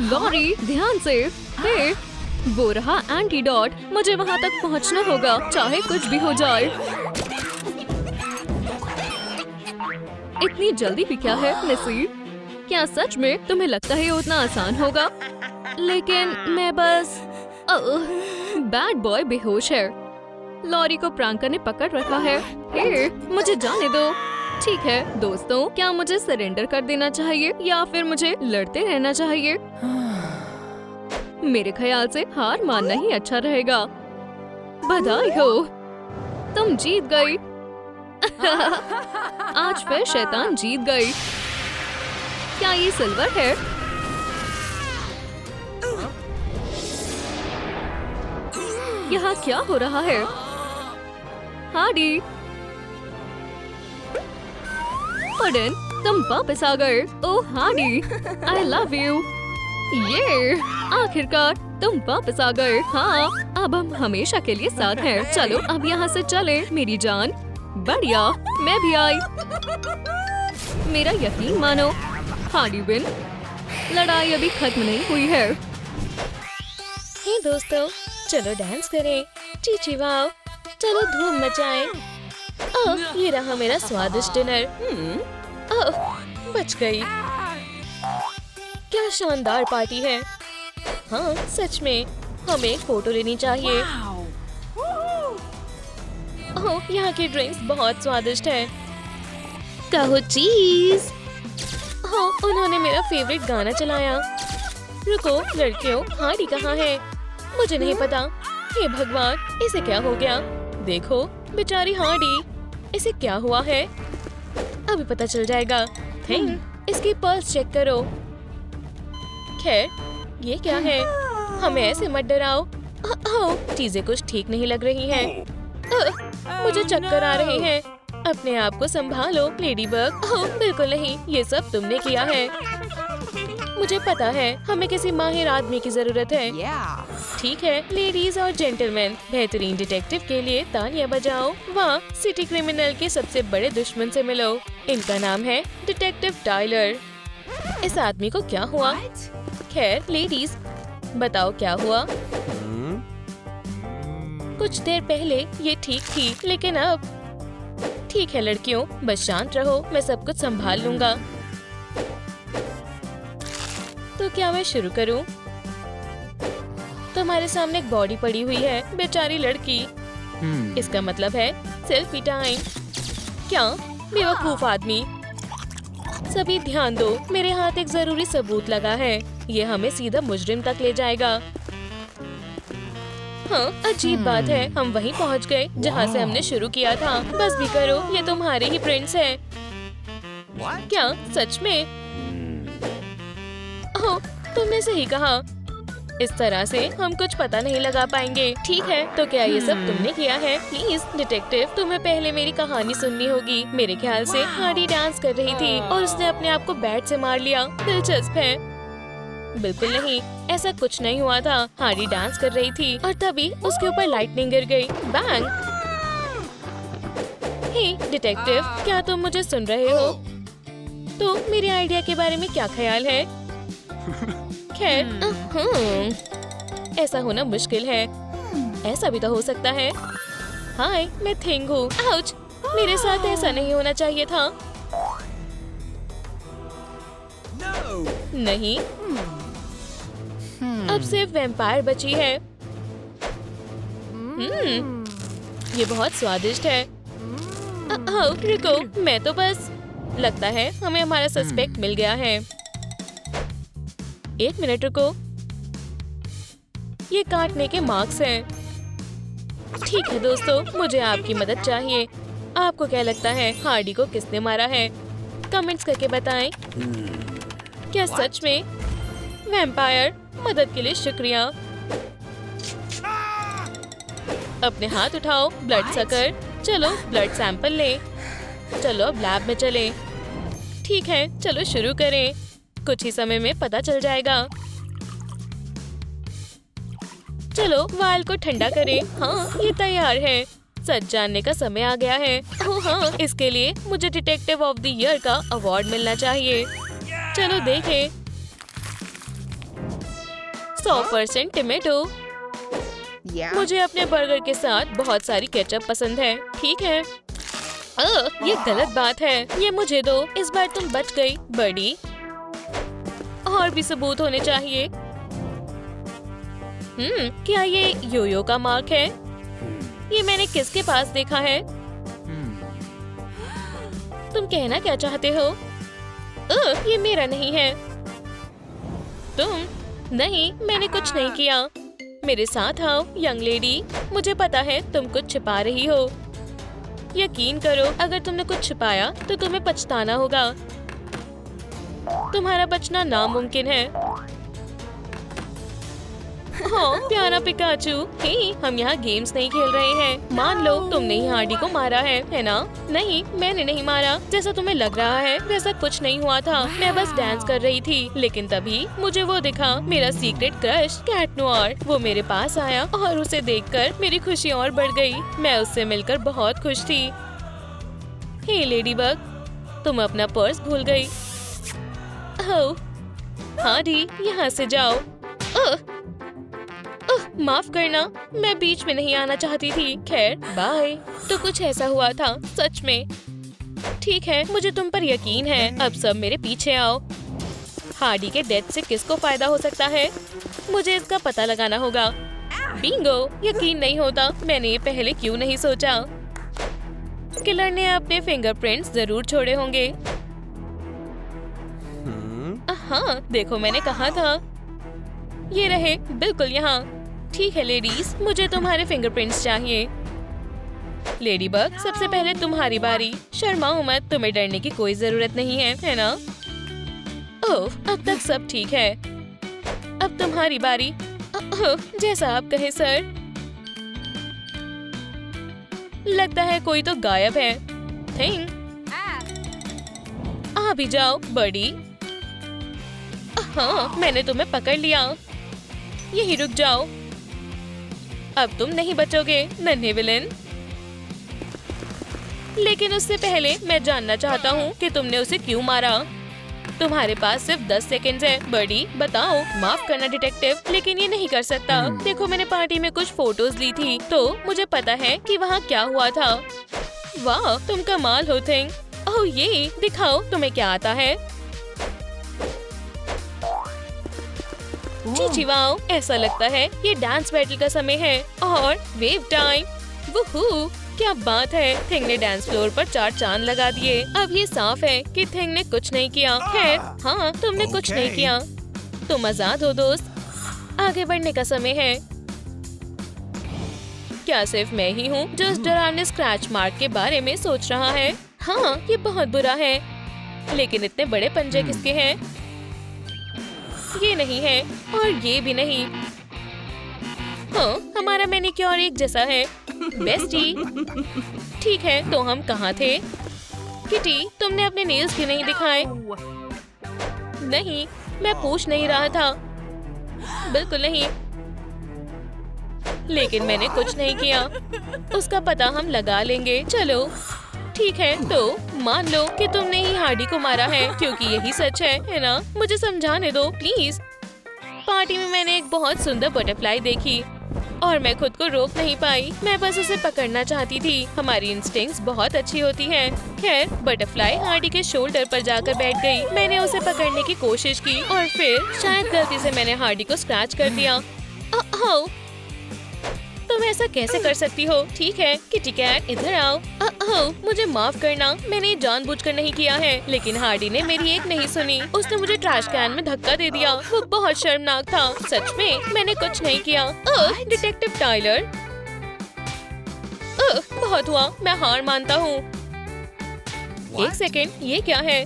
लॉरी ध्यान से। हे, वो रहा एंटीडोट। मुझे वहाँ तक पहुँचना होगा चाहे कुछ भी हो जाए। इतनी जल्दी भी क्या है निसी? क्या सच में तुम्हें लगता है उतना आसान होगा? लेकिन मैं बस बैड बॉय बेहोश है। लॉरी को प्रैंकर ने पकड़ रखा है। हे, मुझे जाने दो। ठीक है दोस्तों, क्या मुझे सरेंडर कर देना चाहिए या फिर मुझे लड़ते रहना चाहिए? मेरे ख्याल से हार मानना ही अच्छा रहेगा। बधाई हो, तुम जीत गई। आज फिर शैतान जीत गई। क्या ये सिल्वर है? यहाँ क्या हो रहा है? हार्डी, पुडिन, तुम वापस आ गए। ओह हार्डी, आई लव यू। ये आखिरकार तुम वापस आ गए। हाँ, अब हम हमेशा के लिए साथ हैं। चलो अब यहाँ से चले मेरी जान। बढ़िया, मैं भी आई। मेरा यकीन मानो। Hardy win. लड़ाई अभी खत्म नहीं हुई है। हे दोस्तों, चलो डांस करें। चीची वाओ, चलो धूम मचाएं। ओह, ये रहा मेरा स्वादिष्ट डिनर। ओह, बच गई। क्या शानदार पार्टी है। हाँ सच में, हमें एक फोटो लेनी चाहिए। ओह, यहाँ की ड्रिंक्स बहुत स्वादिष्ट है। कहो चीज। हाँ, उन्होंने मेरा फेवरेट गाना चलाया। रुको लड़कियों, हार्डी कहाँ है? मुझे नहीं पता। हे भगवान, इसे क्या हो गया? देखो बेचारी हार्डी, इसे क्या हुआ है? अभी पता चल जाएगा। इसकी पल्स चेक करो। खैर, ये क्या है? हमें ऐसे मत डराओ। चीजें कुछ ठीक नहीं लग रही हैं। मुझे चक्कर आ रहे हैं। अपने आप को संभालो लेडी बग। बिल्कुल नहीं, ये सब तुमने किया है। मुझे पता है, हमें किसी माहिर आदमी की जरूरत है। ठीक है लेडीज और जेंटलमैन, बेहतरीन डिटेक्टिव के लिए तालियां बजाओ। वाह, सिटी क्रिमिनल के सबसे बड़े दुश्मन से मिलो। इनका नाम है डिटेक्टिव टाइलर। इस आदमी को क्या हुआ? खैर लेडीज, बताओ क्या हुआ? कुछ देर पहले ये ठीक थी, लेकिन अब ठीक है लड़कियों, बस शांत रहो, मैं सब कुछ संभाल लूंगा। तो क्या मैं शुरू करूं? तुम्हारे सामने एक बॉडी पड़ी हुई है, बेचारी लड़की। इसका मतलब है सेल्फी टाइम। क्या बेवकूफ आदमी। सभी ध्यान दो, मेरे हाथ एक जरूरी सबूत लगा है। ये हमें सीधा मुजरिम तक ले जाएगा। हाँ, अजीब बात है, हम वहीं पहुंच गए जहाँ से हमने शुरू किया था। बस भी करो, ये तुम्हारे ही प्रिंट्स हैं। क्या सच में? ओह, तुमने सही कहा। इस तरह से हम कुछ पता नहीं लगा पाएंगे। ठीक है, तो क्या ये सब तुमने किया है? प्लीज डिटेक्टिव, तुम्हें पहले मेरी कहानी सुननी होगी। मेरे ख्याल से हार्डी डांस कर रही थी और उसने अपने आप को बैट से मार लिया। दिलचस्प है। बिल्कुल नहीं, ऐसा कुछ नहीं हुआ था। हार्डी डांस कर रही थी और तभी उसके ऊपर लाइटनिंग गिर गई। बैंग। हे डिटेक्टिव, क्या तुम मुझे सुन रहे हो? तो मेरे आइडिया के बारे में क्या ख्याल है? खैर, ऐसा होना मुश्किल है। ऐसा भी तो हो सकता है। हाय, मैं थिंग हूँ। आउच! मेरे साथ ऐसा नहीं होना चाहिए था। नहीं, अब सिर्फ वैम्पायर बची है। ये बहुत स्वादिष्ट है। रुको, मैं तो बस। लगता है हमें हमारा सस्पेक्ट मिल गया है। एक मिनट रुको, ये काटने के मार्क्स हैं। ठीक है दोस्तों, मुझे आपकी मदद चाहिए। आपको क्या लगता है हार्डी को किसने मारा है? कमेंट्स करके बताएं। क्या सच में? वैम्पायर, मदद के लिए शुक्रिया। अपने हाथ उठाओ, ब्लड सकर। चलो ब्लड सैंपल ले। चलो अब लैब में चले। ठीक है, चलो शुरू करें। कुछ ही समय में पता चल जाएगा। चलो वाल को ठंडा करें। हाँ, ये तैयार है। सच जानने का समय आ गया है। ओह हाँ, इसके लिए मुझे डिटेक्टिव ऑफ द ईयर का अवार्ड मिलना चाहिए। चलो देखें। 100% टमेटो। मुझे अपने बर्गर के साथ बहुत सारी केचप पसंद है। ठीक है। ये गलत बात है। ये मुझे दो। इस बार तुम बच गई बड़ी। और भी सबूत होने चाहिए। क्या ये योयो का मार्क है? ये मैंने किसके पास देखा है? तुम कहना क्या चाहते हो? ये मेरा नहीं है। तुम? नहीं, मैंने कुछ नहीं किया। मेरे साथ आओ यंग लेडी। मुझे पता है तुम कुछ छिपा रही हो। यकीन करो, अगर तुमने कुछ छिपाया तो तुम्हें पछताना होगा। तुम्हारा बचना नामुमकिन है। हाँ, प्यारा पिकाचू। हे, हम यहाँ गेम्स नहीं खेल रहे हैं। मान लो तुमने ही हार्डी को मारा है ना? नहीं, मैंने नहीं मारा। जैसा तुम्हें लग रहा है वैसा कुछ नहीं हुआ था। मैं बस डांस कर रही थी, लेकिन तभी मुझे वो दिखा, मेरा सीक्रेट क्रश कैट नोयर। वो मेरे पास आया और उसे देखकर मेरी खुशी और बढ़ गई। मैं उससे मिलकर बहुत खुश थी। हे लेडीबग, तुम अपना पर्स भूल गई। ओह, हार्डी, यहाँ से जाओ। माफ करना, मैं बीच में नहीं आना चाहती थी। खैर, बाय। तो कुछ ऐसा हुआ था सच में। ठीक है, मुझे तुम पर यकीन है। अब सब मेरे पीछे आओ। हार्डी के डेथ से किसको फायदा हो सकता है? मुझे इसका पता लगाना होगा। बिंगो! यकीन नहीं होता, मैंने ये पहले क्यों नहीं सोचा। किलर ने अपने फिंगरप्रिंट्स जरूर छोड़े होंगे। हाँ, देखो मैंने कहा था। ये रहे, बिल्कुल यहाँ। ठीक है लेडीज, मुझे तुम्हारे फिंगरप्रिंट्स चाहिए। लेडीबग, सबसे पहले तुम्हारी बारी। शर्माओ मत, तुम्हें डरने की कोई जरूरत नहीं है ना? ओह, अब तक सब ठीक है। अब तुम्हारी बारी। जैसा आप कहे सर। लगता है कोई तो गायब है। थिंग, आ भी जाओ बड़ी। हाँ, मैंने तुम्हें पकड़ लिया। यही रुक जाओ। अब तुम नहीं बचोगे नन्हे विलेन। लेकिन उससे पहले मैं जानना चाहता हूँ कि तुमने उसे क्यों मारा। तुम्हारे पास सिर्फ 10 सेकंड्स है बड़ी, बताओ। माफ करना डिटेक्टिव, लेकिन ये नहीं कर सकता। देखो, मैंने पार्टी में कुछ फोटोज ली थी, तो मुझे पता है कि वहाँ क्या हुआ था। वाह, तुम कमाल हो थिंग। ओह, ये दिखाओ तुम्हें क्या आता है। चीची वाओ, ऐसा लगता है ये डांस बैटल का समय है और वेव टाइम। वुहू, क्या बात है। थिंग ने डांस फ्लोर पर 4 चांद लगा दिए। अब ये साफ है कि थिंग ने कुछ नहीं किया। खैर, हाँ, तुमने कुछ नहीं किया। तुम आजाद हो दोस्त। आगे बढ़ने का समय है। क्या सिर्फ मैं ही हूँ जो इस डरावने स्क्रैच मार्क के बारे में सोच रहा है? हाँ, ये बहुत बुरा है। लेकिन इतने बड़े पंजे किसके हैं? ये नहीं है और ये भी नहीं। हाँ, हमारा मैनिक्योर एक जैसा है। बेस्टी। ठीक है, तो हम कहाँ थे? किटी, तुमने अपने नेल्स क्यों नहीं दिखाए? नहीं, मैं पूछ नहीं रहा था। बिल्कुल नहीं। लेकिन मैंने कुछ नहीं किया। उसका पता हम लगा लेंगे। चलो ठीक है, तो मान लो कि तुमने ही हार्डी को मारा है, क्योंकि यही सच है ना? मुझे समझाने दो प्लीज। पार्टी में मैंने एक बहुत सुंदर बटरफ्लाई देखी और मैं खुद को रोक नहीं पाई। मैं बस उसे पकड़ना चाहती थी। हमारी इंस्टिंक्ट्स बहुत अच्छी होती हैं। खैर, बटरफ्लाई हार्डी के शोल्डर पर जाकर बैठ गई। मैंने उसे पकड़ने की कोशिश की और फिर शायद गलती से मैंने हार्डी को स्क्रैच कर दिया। ओह, तुम ऐसा कैसे कर सकती हो? ठीक है किटी कैट, इधर आओ। मुझे माफ करना, मैंने जानबूझकर नहीं किया है। लेकिन हार्डी ने मेरी एक नहीं सुनी। उसने मुझे ट्रैश कैन में धक्का दे दिया। वो बहुत शर्मनाक था। सच में मैंने कुछ नहीं किया। डिटेक्टिव टाइलर, बहुत हुआ, मैं हार मानता हूँ। एक सेकेंड, ये क्या है?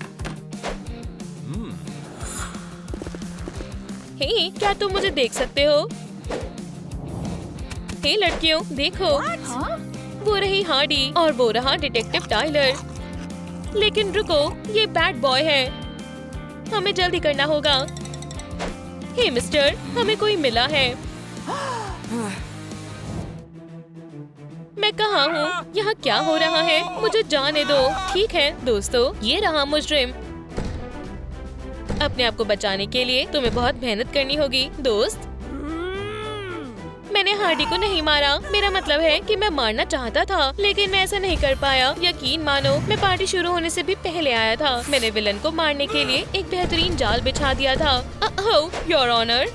हे, क्या तुम मुझे देख सकते हो? हे लड़कियों, देखो। वो रही हार्डी और वो रहा डिटेक्टिव टाइलर। लेकिन रुको, ये बैड बॉय है। हमें जल्दी करना होगा। हे मिस्टर, हमें कोई मिला है। मैं कहाँ हूँ? यहाँ क्या हो रहा है? मुझे जाने दो। ठीक है दोस्तों, ये रहा मुजरिम। अपने आप को बचाने के लिए तुम्हें बहुत मेहनत करनी होगी दोस्त। मैंने हार्डी को नहीं मारा। मेरा मतलब है कि मैं मारना चाहता था, लेकिन मैं ऐसा नहीं कर पाया। यकीन मानो, मैं पार्टी शुरू होने से भी पहले आया था। मैंने विलन को मारने के लिए एक बेहतरीन जाल बिछा दिया था। योर ऑनर,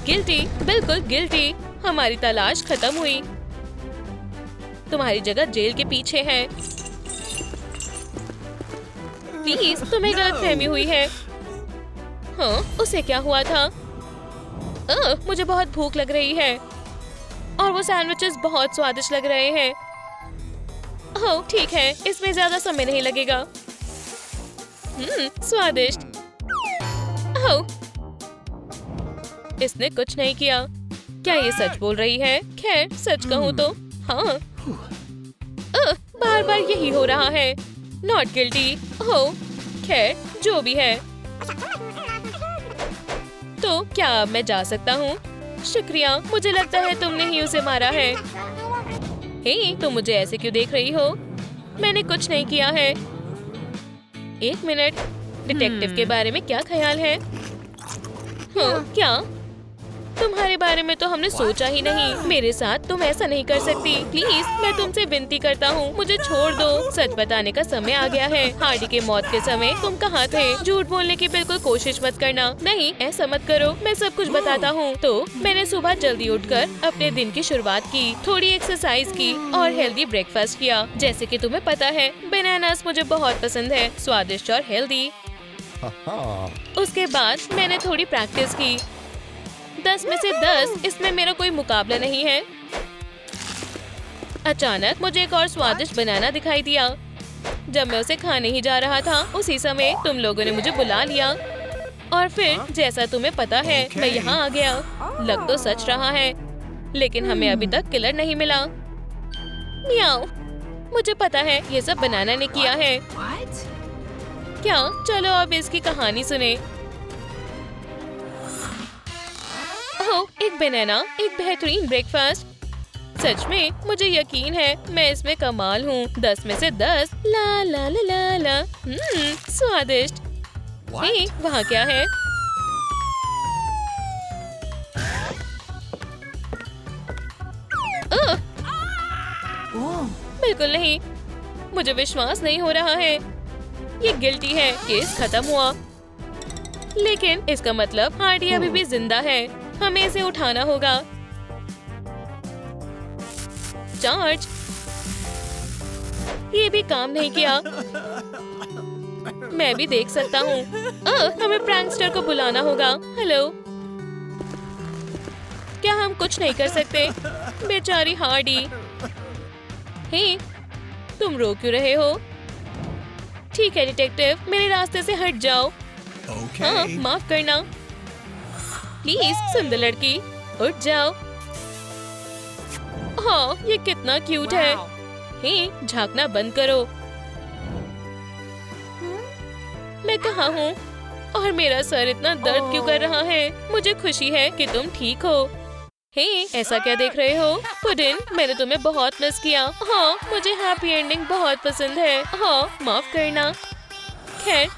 गिल्टी, बिल्कुल गिल्टी। हमारी तलाश खत्म हुई। तुम्हारी जगह जेल के पीछे है। प्लीज, तुम्हें गलतफहमी हुई है। हाँ, उसे क्या हुआ था? मुझे बहुत भूख लग रही है और वो सैंडविचेस बहुत स्वादिष्ट लग रहे हैं। ओह ठीक है, इसमें ज्यादा समय नहीं लगेगा। स्वादिष्ट। ओह, इसने कुछ नहीं किया। क्या ये सच बोल रही है? खैर, सच कहूँ तो हाँ। बार बार यही हो रहा है। Not guilty. ओह खैर, जो भी है। तो क्या अब मैं जा सकता हूँ? शुक्रिया, मुझे लगता है तुमने ही उसे मारा है। हे, तुम मुझे ऐसे क्यों देख रही हो? मैंने कुछ नहीं किया है। एक मिनट, डिटेक्टिव के बारे में क्या ख्याल है? क्या? तुम्हारे बारे में तो हमने सोचा ही नहीं। मेरे साथ तुम ऐसा नहीं कर सकती। प्लीज, मैं तुमसे विनती करता हूँ, मुझे छोड़ दो। सच बताने का समय आ गया है। हार्डी के मौत के समय तुम कहाँ थे? झूठ बोलने की बिल्कुल कोशिश मत करना। नहीं, ऐसा मत करो, मैं सब कुछ बताता हूँ। तो मैंने सुबह जल्दी उठकर अपने दिन की शुरुआत की, थोड़ी एक्सरसाइज की और हेल्दी ब्रेकफास्ट किया। जैसे कि तुम्हें पता है, बनानास मुझे बहुत पसंद है, स्वादिष्ट और हेल्दी। उसके बाद मैंने थोड़ी प्रैक्टिस की। 10 में से 10, इसमें मेरा कोई मुकाबला नहीं है। अचानक मुझे एक और स्वादिष्ट बनाना दिखाई दिया। जब मैं उसे खाने ही जा रहा था, उसी समय तुम लोगों ने मुझे बुला लिया और फिर जैसा तुम्हें पता है, मैं यहाँ आ गया। लग तो सच रहा है, लेकिन हमें अभी तक किलर नहीं मिला। मियाओ, मुझे पता है ये सब बनाना ने किया है। क्या? चलो अब इसकी कहानी सुने। एक बनाना, एक बेहतरीन ब्रेकफास्ट। सच में मुझे यकीन है मैं इसमें कमाल हूँ। 10 में से 10। ला ला ला ला ला। स्वादिष्ट। हे, वहाँ क्या है? बिल्कुल नहीं, मुझे विश्वास नहीं हो रहा है। ये गिल्टी है। केस खत्म हुआ। लेकिन इसका मतलब हार्डी अभी भी जिंदा है। हमें इसे उठाना होगा। चार्ज। ये भी काम नहीं किया। मैं भी देख सकता हूँ। हमें प्रैंकस्टर को बुलाना होगा। हेलो, क्या हम कुछ नहीं कर सकते? बेचारी हार्डी। हे, तुम रो क्यों रहे हो? ठीक है डिटेक्टिव, मेरे रास्ते से हट जाओ। हाँ, माफ करना। प्लीज सुंदर लड़की, उठ जाओ। हाँ, ये कितना क्यूट है। हे, झांकना बंद करो। मैं कहाँ हूँ और मेरा सर इतना दर्द क्यों कर रहा है? मुझे खुशी है कि तुम ठीक हो। हे, ऐसा क्या देख रहे हो? पुडिन, मैंने तुम्हें बहुत मिस किया। हाँ, मुझे हैप्पी एंडिंग बहुत पसंद है। हाँ, माफ करना। खैर,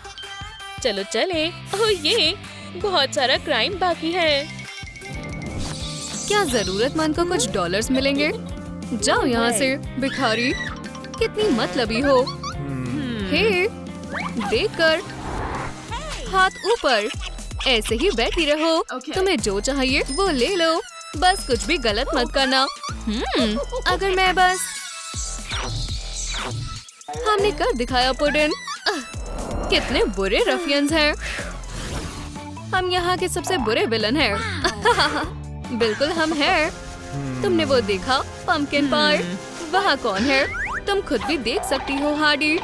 चलो चले। ओह ये, बहुत सारा क्राइम बाकी है। क्या जरूरतमंद को कुछ डॉलर्स मिलेंगे? जाओ यहाँ से भिखारी, कितनी मतलबी हो। हे, देखकर हाथ ऊपर, ऐसे ही बैठी रहो। तुम्हें जो चाहिए वो ले लो, बस कुछ भी गलत मत करना। अगर मैं बस, हमने कर दिखाया पुडिन। कितने बुरे रफियंस हैं। हम यहाँ के सबसे बुरे विलन हैं। बिल्कुल हम हैं। तुमने वो देखा पंपकिन पाई? वहाँ कौन है? तुम खुद भी देख सकती हो हार्डी।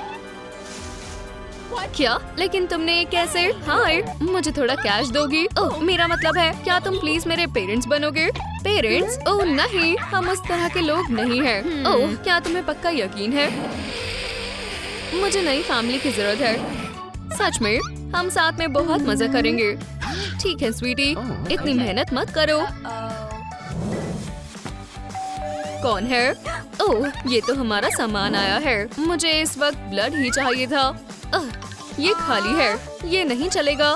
क्या? लेकिन तुमने कैसे? हाय, मुझे थोड़ा कैश दोगी? ओह, मेरा मतलब है, क्या तुम प्लीज मेरे पेरेंट्स बनोगे? पेरेंट्स? ओह नहीं, हम उस तरह के लोग नहीं हैं। ओह, क्या तुम्हें पक्का यकीन है? मुझे नई फैमिली की जरूरत है। सच में, हम साथ में बहुत मजा करेंगे। ठीक है स्वीटी, इतनी मेहनत मत करो। कौन है? ओह, ये तो हमारा सामान आया है। मुझे इस वक्त ब्लड ही चाहिए था। ये खाली है, ये नहीं चलेगा।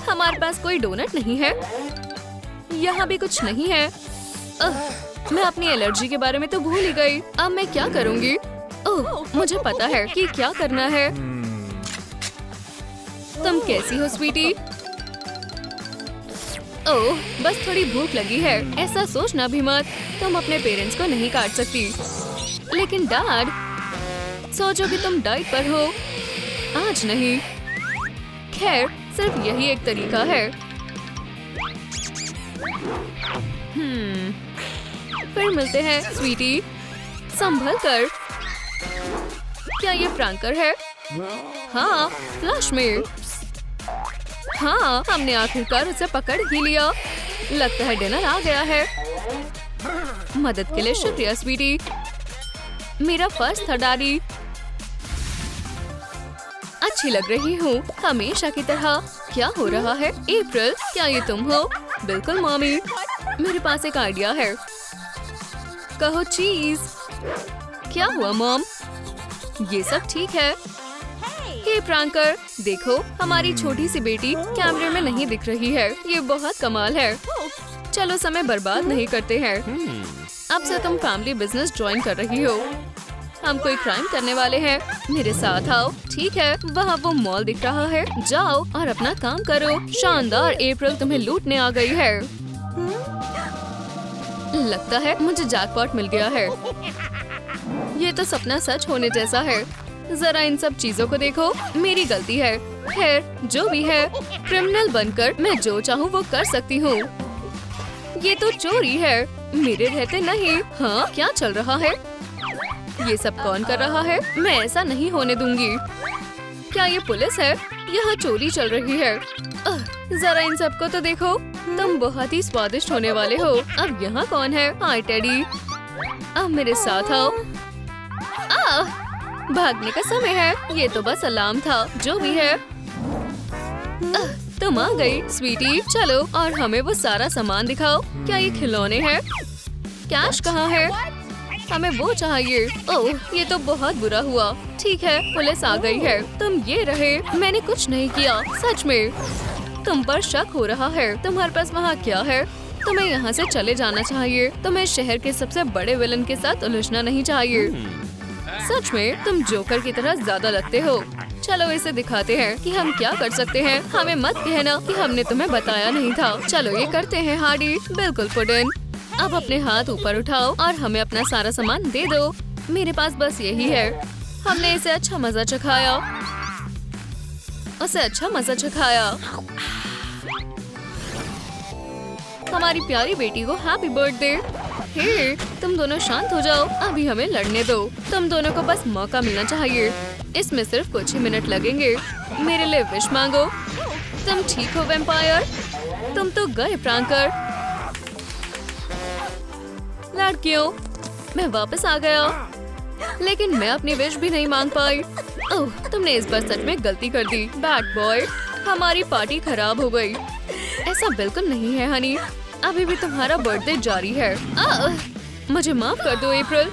हमारे पास कोई डोनट नहीं है। यहाँ भी कुछ नहीं है। मैं अपनी एलर्जी के बारे में तो भूल ही गई। अब मैं क्या करूँगी? ओह, मुझे पता है कि क्या करना है। तुम कैसी हो स्वीटी? ओह, बस थोड़ी भूख लगी है। ऐसा सोचना भी मत, तुम अपने पेरेंट्स को नहीं काट सकती। लेकिन डैड, सोचो कि तुम डाइट पर हो। आज नहीं। खैर, सिर्फ यही एक तरीका है। फिर मिलते हैं स्वीटी। संभल कर। क्या ये फ्रैंकर है? हाँ, फ्लश में। हाँ, हमने आखिरकार उसे पकड़ ही लिया। लगता है डिनर आ गया है। मदद के लिए शुक्रिया स्वीटी। मेरा फर्स्ट था डैडी। अच्छी लग रही हूँ, हमेशा की तरह। क्या हो रहा है? अप्रैल, क्या ये तुम हो? बिल्कुल मॉमी, मेरे पास एक आइडिया है। कहो चीज। क्या हुआ मॉम? ये सब ठीक है। हे प्रैंकर, देखो हमारी छोटी सी बेटी कैमरे में नहीं दिख रही है। ये बहुत कमाल है। चलो समय बर्बाद नहीं करते हैं। अब से तुम फैमिली बिजनेस ज्वाइन कर रही हो। हम कोई क्राइम करने वाले हैं। मेरे साथ आओ। ठीक है, वहाँ वो मॉल दिख रहा है। जाओ और अपना काम करो। शानदार, अप्रैल तुम्हें लूटने आ गई है। लगता है मुझे जैकपॉट मिल गया है। ये तो सपना सच होने जैसा है। जरा इन सब चीजों को देखो। मेरी गलती है। खैर, जो भी है, क्रिमिनल बनकर मैं जो चाहूँ वो कर सकती हूँ। ये तो चोरी है, मेरे रहते नहीं। हाँ, क्या चल रहा है? ये सब कौन कर रहा है? मैं ऐसा नहीं होने दूंगी। क्या ये पुलिस है? यहाँ चोरी चल रही है। जरा इन सबको तो देखो। तुम बहुत ही स्वादिष्ट होने वाले हो। अब यहाँ कौन है? हाय टेडी, अब मेरे साथ आओ। भागने का समय है। ये तो बस अलार्म था। जो भी है, तुम आ गई स्वीटी। चलो और हमें वो सारा सामान दिखाओ। क्या ये खिलौने हैं? कैश कहाँ है? हमें वो चाहिए। ओह, ये तो बहुत बुरा हुआ। ठीक है, पुलिस आ गई है। तुम ये रहे। मैंने कुछ नहीं किया। सच में तुम पर शक हो रहा है। तुम्हारे पास वहाँ क्या है? तुम्हें यहाँ से चले जाना चाहिए। तुम्हें शहर के सबसे बड़े विलन के साथ उलझना नहीं चाहिए। सच में तुम जोकर की तरह ज्यादा लगते हो। चलो इसे दिखाते हैं कि हम क्या कर सकते हैं। हमें मत कहना कि हमने तुम्हें बताया नहीं था। चलो ये करते हैं हार्डी। बिल्कुल पुडिन। अब अपने हाथ ऊपर उठाओ और हमें अपना सारा सामान दे दो। मेरे पास बस यही है। हमने इसे अच्छा मजा चखाया। उसे अच्छा मजा चखाया। हमारी प्यारी बेटी को हैप्पी बर्थडे। हे, तुम दोनों शांत हो जाओ। अभी हमें लड़ने दो। तुम दोनों को बस मौका मिलना चाहिए। इसमें सिर्फ कुछ ही मिनट लगेंगे। मेरे लिए विश मांगो। तुम ठीक हो वैम्पायर? तुम तो गए प्रैंकर। लड़कियों, मैं वापस आ गया, लेकिन मैं अपनी विश भी नहीं मांग पाई। ओह, तुमने इस बार सच में गलती कर दी। बैड बॉय, हमारी पार्टी खराब हो गई। ऐसा बिल्कुल नहीं है हनी, अभी भी तुम्हारा बर्थडे जारी है। मुझे माफ कर दो अप्रैल।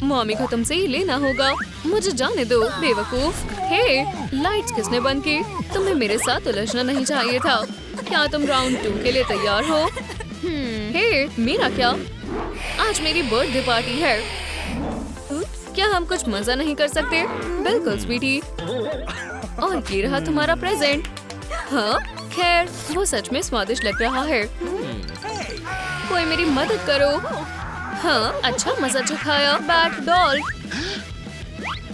मम्मी को तुमसे ही लेना होगा। मुझे जाने दो बेवकूफ। हे, लाइट्स किसने बंद की? तुम्हें मेरे साथ उलझना नहीं चाहिए था। क्या तुम राउंड 2 के लिए तैयार हो? हे, मेरा क्या? आज मेरी बर्थडे पार्टी है। क्या हम कुछ मजा नहीं कर सकते? बिल्कुल स्वीटी। और ये रहा तुम्हारा प्रेजेंट। हाँ, खैर वो सच में स्वादिष्ट लग रहा है। कोई मेरी मदद करो। हाँ, अच्छा मजा चखाया बैट डॉल।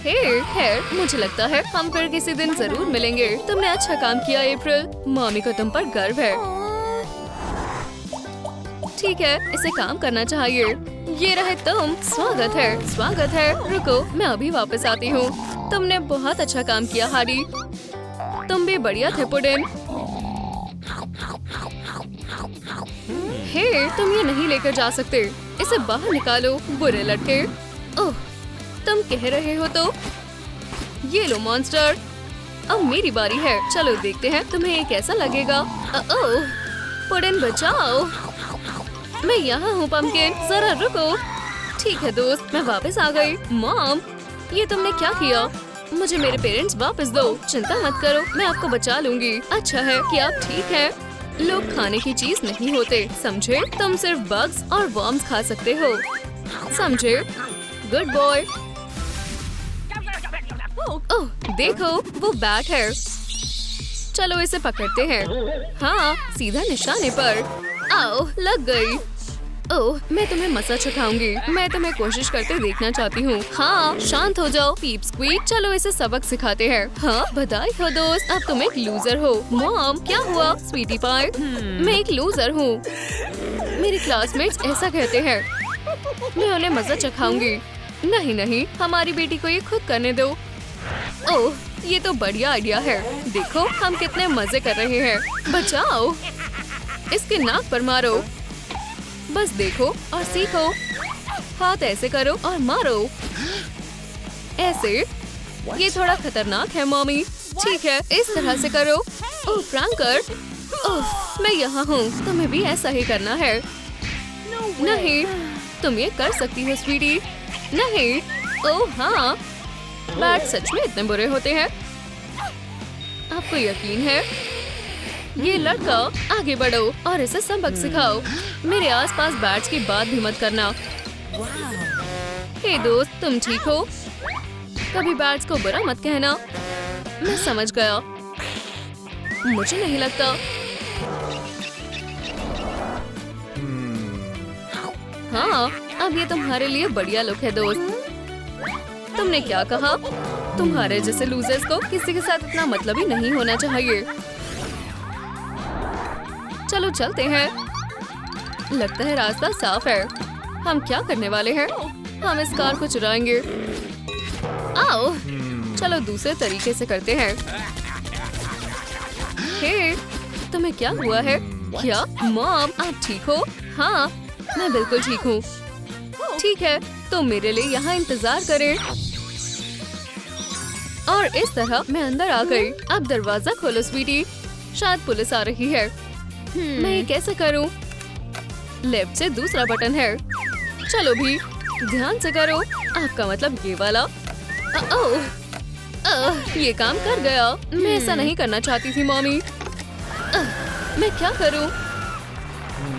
हे, खैर मुझे लगता है हम फिर किसी दिन जरूर मिलेंगे। तुमने अच्छा काम किया अप्रैल। मम्मी को तुम पर गर्व है। ठीक है, इसे काम करना चाहिए। ये रहे तुम। स्वागत है, स्वागत है। रुको, मैं अभी वापस आती हूँ। तुमने बहुत अच्छा काम किया हारी। तुम भी बढ़िया थे पुडिन। हे, तुम ये नहीं लेकर जा सकते। इसे बाहर निकालो, बुरे लड़के। ओह, तुम कह रहे हो तो? ये लो मॉन्स्टर। अब मेरी बारी है। चलो देखते हैं तुम्हें ये कैसा लगेगा। ओह, पुडिन बचाओ। मैं यहाँ हूँ पंपकिन, जरा रुको। ठीक है दोस्त, मैं वापस आ गई। मॉम, ये तुमने क्या किया? मुझे मेरे पेरेंट्स वापस दो। चिंता मत करो, मैं आपको बचा लूंगी। अच्छा है कि आप ठीक हैं। लोग खाने की चीज नहीं होते, समझे? तुम सिर्फ बग्स और वर्म्स खा सकते हो, समझे? Good boy. ओह, देखो वो बैट है। चलो इसे पकड़ते हैं। हाँ, सीधा निशाने पर। आओ, लग गई। ओह, मैं तुम्हें मसा चखाऊंगी। मैं तुम्हें कोशिश करते देखना चाहती हूँ। हाँ, शांत हो जाओ पीप स्क्वीक। चलो इसे सबक सिखाते हैं। हाँ, बधाई हो दोस्त, अब तुम एक लूजर हो। मॉम, क्या हुआ? स्वीटी पाई, मैं एक लूजर हूँ। मेरे क्लासमेट्स ऐसा कहते हैं। मैं उन्हें मजा चखाऊंगी। नहीं नहीं, हमारी बेटी को ये खुद करने दो। ओह, ये तो बढ़िया आइडिया है। देखो हम कितने मजे कर रहे हैं। बचाओ, इसके नाक पर मारो। बस देखो और सीखो। हाथ ऐसे करो और मारो। ऐसे। ये थोड़ा खतरनाक है मॉमी। ठीक है, इस तरह से करो। ओह फ्रैंकर, ओह मैं यहाँ हूँ। तुम्हें भी ऐसा ही करना है। नहीं, तुम ये कर सकती हो स्वीटी। नहीं। ओह हाँ, बैट सच में इतने बुरे होते हैं? आपको यकीन है? ये लड़का, आगे बढ़ो और इसे सबक सिखाओ। मेरे आसपास बैट्स की बात भी मत करना। हे दोस्त, तुम ठीक हो? कभी बैट्स को बुरा मत कहना। मैं समझ गया। मुझे नहीं लगता। हाँ, अब ये तुम्हारे लिए बढ़िया लुक है दोस्त। तुमने क्या कहा? तुम्हारे जैसे लूजर्स को किसी के साथ इतना मतलब ही नहीं होना चाहिए। चलो चलते हैं। लगता है रास्ता साफ है। हम क्या करने वाले हैं? हम इस कार को चुराएंगे। आओ, चलो दूसरे तरीके से करते हैं। हे, तुम्हें क्या हुआ है? क्या मॉम, आप ठीक हो? हाँ, मैं बिल्कुल ठीक हूँ। ठीक है, तो मेरे लिए यहाँ इंतजार करें। और इस तरह मैं अंदर आ गई। अब दरवाजा खोलो स्वीटी, शायद पुलिस आ रही है। मैं ये कैसे करूं? लेफ्ट से दूसरा बटन है। चलो भी, ध्यान से करो। आपका मतलब ये वाला। ये काम कर गया। मैं ऐसा नहीं करना चाहती थी मॉमी। मैं क्या करूं?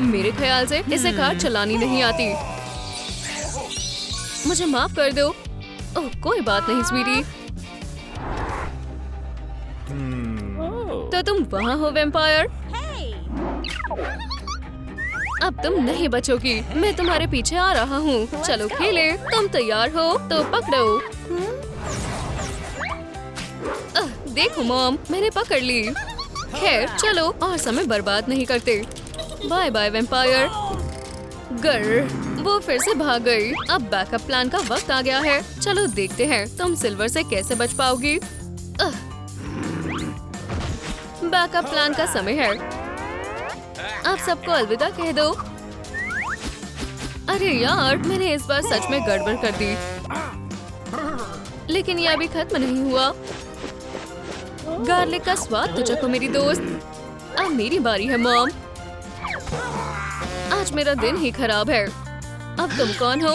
मेरे ख्याल से इसे कार चलानी नहीं आती। मुझे माफ कर दो। ओह, कोई बात नहीं स्वीटी। तो तुम वहाँ हो वैम्पायर? अब तुम नहीं बचोगी। मैं तुम्हारे पीछे आ रहा हूँ। चलो खेले। तुम तैयार हो तो पकड़ो। देखो मॉम, मैंने पकड़ ली। खैर चलो और समय बर्बाद नहीं करते। Bye bye vampire. गर, वो फिर से भाग गई। अब बैकअप प्लान का वक्त आ गया है। चलो देखते हैं तुम सिल्वर से कैसे बच पाओगी। बैकअप प्लान का समय है। आप सबको अलविदा कह दो। अरे यार, मैंने इस बार सच में गड़बड़ कर दी। लेकिन ये अभी खत्म नहीं हुआ। गार्लिक का स्वाद तो चखो मेरी दोस्त। अब मेरी बारी है मॉम। आज मेरा दिन ही खराब है। अब तुम कौन हो?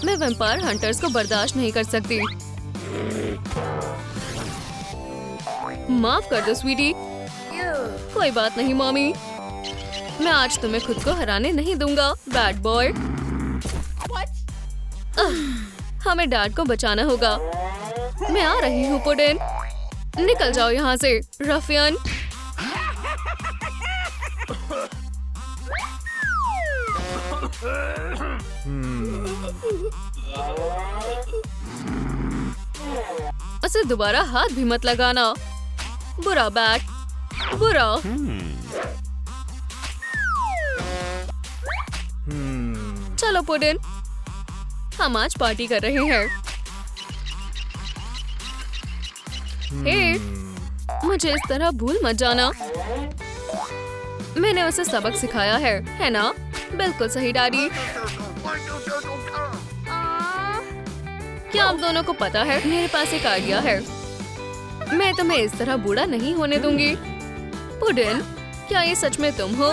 मैं वैम्पायर हंटर्स को बर्दाश्त नहीं कर सकती। माफ कर दो स्वीटी। कोई बात नहीं मॉमी, मैं आज तुम्हें खुद को हराने नहीं दूंगा बैड बॉय। हमें डैड को बचाना होगा। मैं आ रही हूँ पुडिन, निकल जाओ यहाँ से रफियन। उसे दोबारा हाथ भी मत लगाना, बुरा बैट, बुरा। चलो पुडिन, हम आज पार्टी कर रहे हैं। हे, मुझे इस तरह भूल मत जाना। मैंने उसे सबक सिखाया है ना? बिल्कुल सही डैडी। क्या आप दोनों को पता है, मेरे पास एक आइडिया है। मैं तुम्हें इस तरह बूढ़ा नहीं होने दूंगी। पुडिन, क्या ये सच में तुम हो?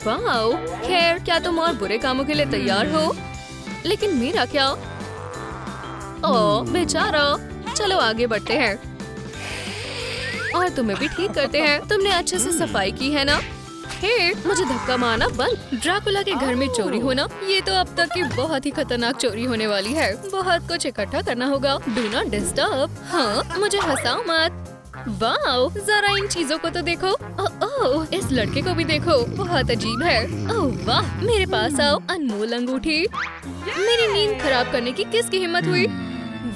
वाओ, खैर क्या तुम और बुरे कामों के लिए तैयार हो? लेकिन मेरा क्या? ओह बेचारा। चलो आगे बढ़ते हैं और तुम्हें भी ठीक करते हैं। तुमने अच्छे से सफाई की है ना? हे, मुझे धक्का मारना बंद। ड्रैकुला के घर में चोरी होना, ये तो अब तक की बहुत ही खतरनाक चोरी होने वाली है। बहुत कुछ इकट्ठा करना होगा। Do not disturb. हाँ, मुझे हंसाओ मत। वाओ, जरा इन चीजों को तो देखो। ओह, इस लड़के को भी देखो, बहुत अजीब है। ओह वाह, मेरे पास आओ। अनमोल अंगूठी। मेरी नींद खराब करने की किसकी हिम्मत हुई?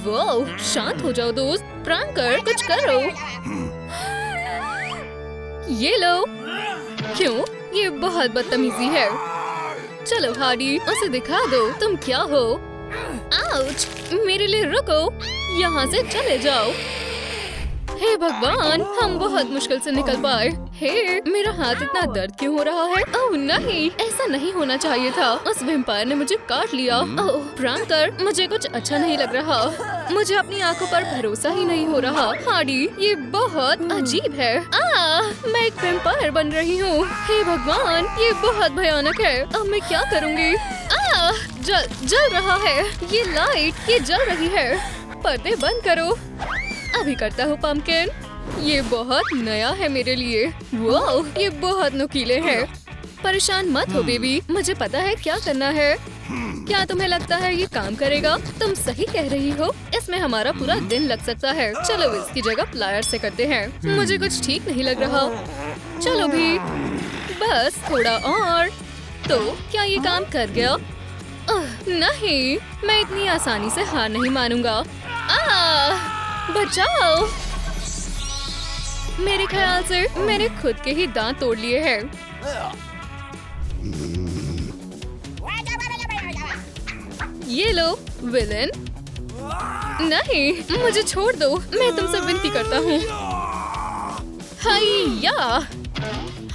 वो शांत हो जाओ दोस्त। प्रैंकर, कुछ करो। ये लो। क्यों? ये बहुत बदतमीजी है। चलो हार्डी, उसे दिखा दो तुम क्या हो। आउच, मेरे लिए रुको, यहाँ से चले जाओ। हे भगवान, हम बहुत मुश्किल से निकल पाए। हे, मेरा हाथ इतना दर्द क्यों हो रहा है? ओह नहीं, ऐसा नहीं होना चाहिए था। उस वैम्पायर ने मुझे काट लिया। ओह प्रैंकर, मुझे कुछ अच्छा नहीं लग रहा। मुझे अपनी आंखों पर भरोसा ही नहीं हो रहा। हार्डी, ये बहुत अजीब है। मैं एक वैम्पायर बन रही हूँ। हे भगवान, ये बहुत भयानक है। अब मैं क्या करूँगी? जल रहा है। ये लाइट, ये जल रही है। पर्दे बंद करो। अभी करता हूँ पम्पकिन। ये बहुत नया है मेरे लिए। वाओ, ये बहुत नुकीले हैं। परेशान मत हो बेबी, मुझे पता है क्या करना है। क्या तुम्हें लगता है ये काम करेगा? तुम सही कह रही हो, इसमें हमारा पूरा दिन लग सकता है। चलो इसकी जगह प्लायर से करते हैं। मुझे कुछ ठीक नहीं लग रहा। चलो भी, बस थोड़ा और। तो क्या ये काम कर गया? नहीं, मैं इतनी आसानी से हार नहीं मानूंगा। बचाओ! मेरे ख्याल से मैंने खुद के ही दांत तोड़ लिए हैं। ये लो विलन। नहीं, मुझे छोड़ दो, मैं तुमसे विनती करता हूँ। हाइया!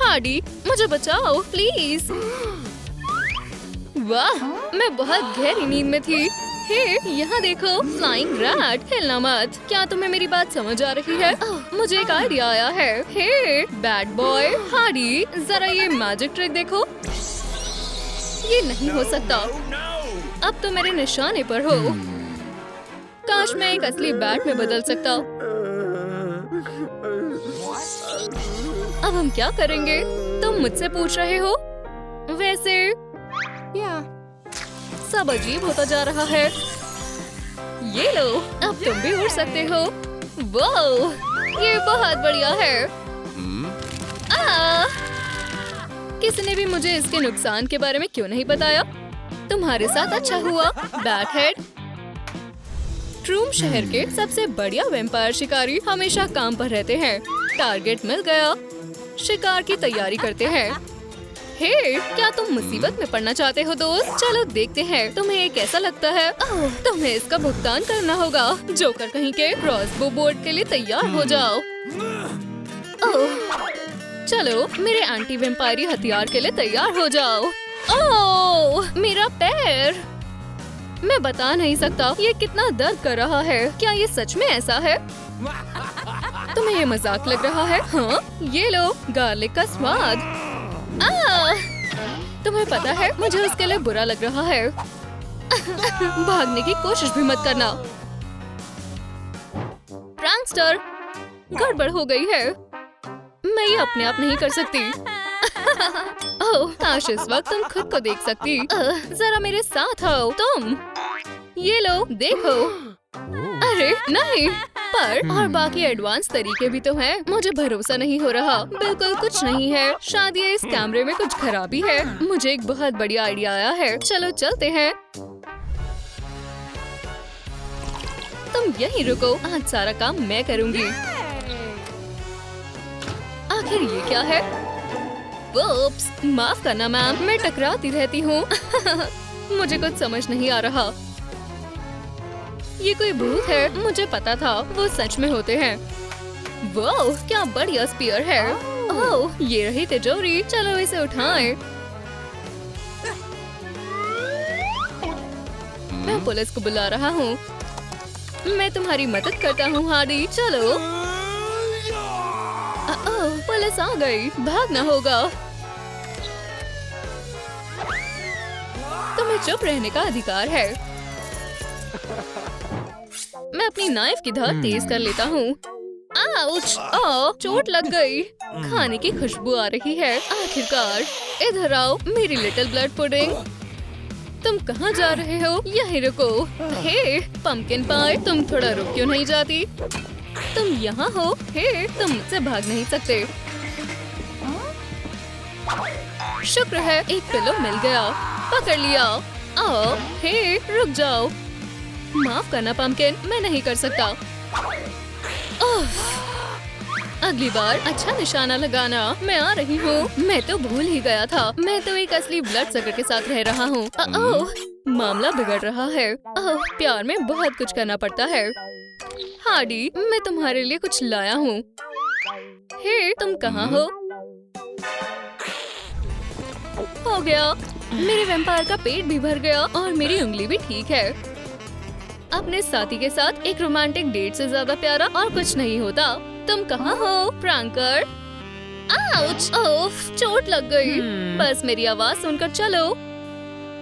हार्डी, मुझे बचाओ प्लीज। वाह, मैं बहुत गहरी नींद में थी। हे, यहाँ देखो, फ्लाइंग रैट। हिलना मत। क्या तुम्हें मेरी बात समझ आ रही है? मुझे एक आइडिया आया है। हे बैड बॉय, हार्डी, जरा ये मैजिक ट्रिक देखो। ये नहीं हो सकता। अब तो मेरे निशाने पर हो। काश मैं एक असली बैट में बदल सकता। अब हम क्या करेंगे? तुम मुझसे पूछ रहे हो? वैसे सब अजीब होता जा रहा है। ये लो, अब तुम भी उड़ सकते हो। वाओ, ये बहुत बढ़िया है। किसी ने भी मुझे इसके नुकसान के बारे में क्यों नहीं बताया? तुम्हारे साथ अच्छा हुआ बैट हेड। ट्रूम शहर के सबसे बढ़िया वैम्पायर शिकारी हमेशा काम पर रहते हैं। टारगेट मिल गया, शिकार की तैयारी करते हैं। हे, क्या तुम मुसीबत में पड़ना चाहते हो दोस्त? चलो देखते हैं तुम्हें ये कैसा लगता है। तुम्हें इसका भुगतान करना होगा। जोकर कहीं के क्रॉसबो बोर्ड के लिए तैयार हो जाओ। चलो मेरे एंटी वेम्पायरी हथियार के लिए तैयार हो जाओ। ओह, मेरा पैर! मैं बता नहीं सकता ये कितना दर्द कर रहा है। क्या ये सच में ऐसा है? तुम्हें ये मजाक लग रहा है? हाँ, ये लो गार्लिक का स्वाद। तुम्हें पता है मुझे उसके लिए बुरा लग रहा है। भागने की कोशिश भी मत करना। प्रैंकस्टर, गड़बड़ हो गई है। मैं ये अपने आप नहीं कर सकती। ओह, काश इस वक्त तुम खुद को देख सकती। जरा मेरे साथ आओ तुम। ये लो, देखो। अरे नहीं, पर और बाकी एडवांस तरीके भी तो हैं। मुझे भरोसा नहीं हो रहा। बिल्कुल कुछ नहीं है। शायद ये इस कैमरे में कुछ खराबी है। मुझे एक बहुत बढ़िया आइडिया आया है। चलो चलते हैं। तुम यहीं रुको, आज सारा काम मैं करूंगी। आखिर ये क्या है? वुप्स, माफ करना मैम, मैं टकराती रहती हूँ। मुझे कुछ समझ नहीं आ रहा। ये कोई भूत है, मुझे पता था, वो सच में होते हैं। वाह, क्या बढ़िया स्पीयर है। ओह, ये रही तिजोरी, चलो इसे उठाएं। मैं पुलिस को बुला रहा हूँ। मैं तुम्हारी मदद करता हूँ हार्डी, चलो। पुलिस आ गई, भागना होगा। तुम्हें चुप रहने का अधिकार है। मैं अपनी नाइफ की धार तेज कर लेता हूँ। आउच! चोट लग गई। खाने की खुशबू आ रही है। आखिरकार, इधर आओ मेरी लिटिल ब्लड पुडिंग। तुम कहाँ जा रहे हो? यहीं रुको। हे, पंपकिन पाई, तुम थोड़ा रुक क्यों नहीं जाती? तुम यहाँ हो? हे, तुम मुझसे भाग नहीं सकते। शुक्र है, एक पिलो मिल गया। पकड़ लिया। हे, रुक जाओ। माफ करना पंपकिन, मैं नहीं कर सकता। अगली बार अच्छा निशाना लगाना। मैं आ रही हूँ। मैं तो भूल ही गया था, मैं तो एक असली ब्लड सकर के साथ रह रहा हूँ। मामला बिगड़ रहा है। प्यार में बहुत कुछ करना पड़ता है। हार्डी, मैं तुम्हारे लिए कुछ लाया हूँ। हे, तुम कहाँ हो? हो गया। मेरे वैम्पायर का पेट भी भर गया और मेरी उंगली भी ठीक है। अपने साथी के साथ एक रोमांटिक डेट से ज्यादा प्यारा और कुछ नहीं होता। तुम कहाँ हो, प्रैंकर? आउच! ओफ, चोट लग गई। बस मेरी आवाज सुनकर चलो।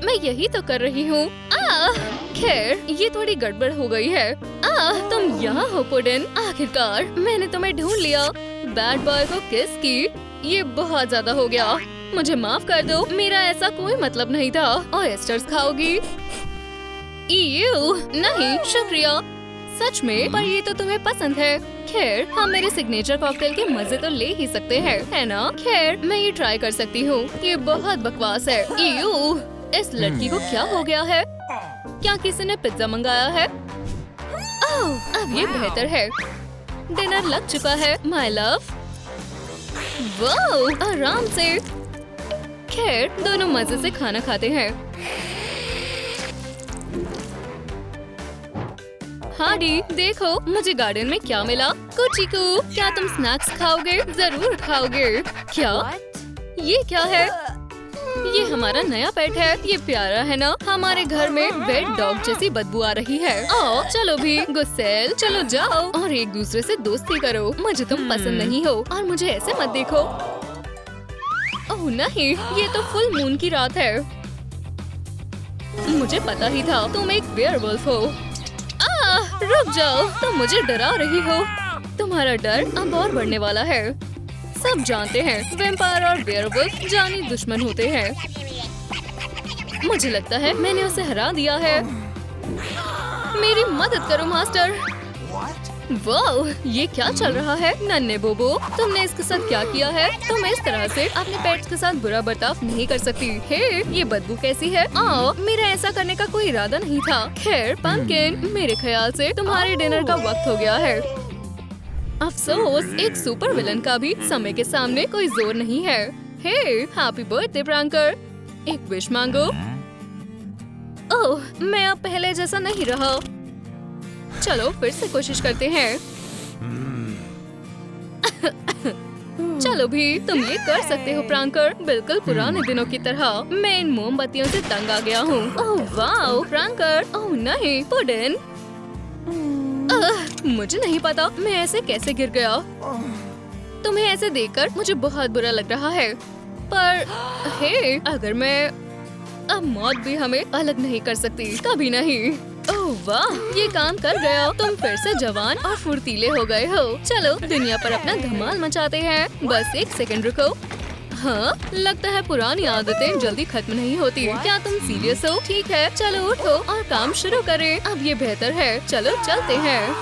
मैं यही तो कर रही हूँ। खैर, ये थोड़ी गड़बड़ हो गई है। तुम यहाँ हो पुडिन। आखिरकार मैंने तुम्हें ढूंढ लिया। बैड बॉय को किस की? ये बहुत ज्यादा हो गया। मुझे माफ कर दो, मेरा ऐसा कोई मतलब नहीं था। ऑयस्टर्स खाओगी? नहीं, शुक्रिया। सच में? पर ये तो तुम्हें पसंद है। खैर, हम मेरे सिग्नेचर कॉकटेल के मजे तो ले ही सकते हैं, है ना? खैर, मैं ये ट्राई कर सकती हूँ। ये बहुत बकवास है। इस लड़की को क्या हो गया है? क्या किसी ने पिज्जा मंगाया है? अब ये बेहतर है। डिनर लग चुका है, माय लव। वाह, आराम से। खैर, दोनों मजे से खाना खाते हैं। हार्डी, देखो मुझे गार्डन में क्या मिला। कुचिकू, क्या तुम स्नैक्स खाओगे? जरूर खाओगे। क्या? ये क्या है? ये हमारा नया पेट है। ये प्यारा है ना? हमारे घर में वेट डॉग जैसी बदबू आ रही है। चलो भी, गुस्सेल, चलो जाओ और एक दूसरे से दोस्ती करो। मुझे तुम पसंद नहीं हो और मुझे ऐसे मत देखो। ओह नहीं, ये तो फुल मून की रात है। मुझे पता ही था तुम एक वेयरवुल्फ हो। रुक जाओ, तुम मुझे डरा रही हो। तुम्हारा डर अब और बढ़ने वाला है। सब जानते हैं वैम्पायर और वेयरवुल्फ जानी दुश्मन होते हैं। मुझे लगता है मैंने उसे हरा दिया है। मेरी मदद करो मास्टर। वाह, ये क्या चल रहा है? नन्हे बोबो, तुमने इसके साथ क्या किया है? तुम इस तरह से अपने पेट्स के साथ बुरा बर्ताव नहीं कर सकती। हे, ये बदबू कैसी है? मेरा ऐसा करने का कोई इरादा नहीं था। खैर पंपकिन, मेरे ख्याल से तुम्हारे डिनर का वक्त हो गया है। अफसोस, एक सुपर विलन का भी समय के सामने कोई जोर नहीं है। हे, हैप्पी बर्थडे प्रैंकर। एक विश मांगो। ओह, मैं अब पहले जैसा नहीं रहा। चलो फिर से कोशिश करते हैं। चलो भी, तुम ये कर सकते हो प्रैंकर, बिल्कुल पुराने दिनों की तरह। मैं इन मोमबत्तियों से तंग आ गया हूँ। ओह वाह प्रैंकर। ओह नहीं, पुडिन। मुझे नहीं पता मैं ऐसे कैसे गिर गया। तुम्हें ऐसे देखकर मुझे बहुत बुरा लग रहा है। पर हे, अगर मैं अब मौत भी हमें अलग नहीं कर सकती, कभी नहीं। ओह वाह, ये काम कर गया। तुम फिर से जवान और फुर्तीले हो गए हो। चलो दुनिया पर अपना धमाल मचाते हैं। बस 1 सेकंड रुको। हाँ, लगता है पुरानी आदतें जल्दी खत्म नहीं होती। क्या तुम सीरियस हो? ठीक है, चलो उठो और काम शुरू करें। अब ये बेहतर है। चलो चलते हैं।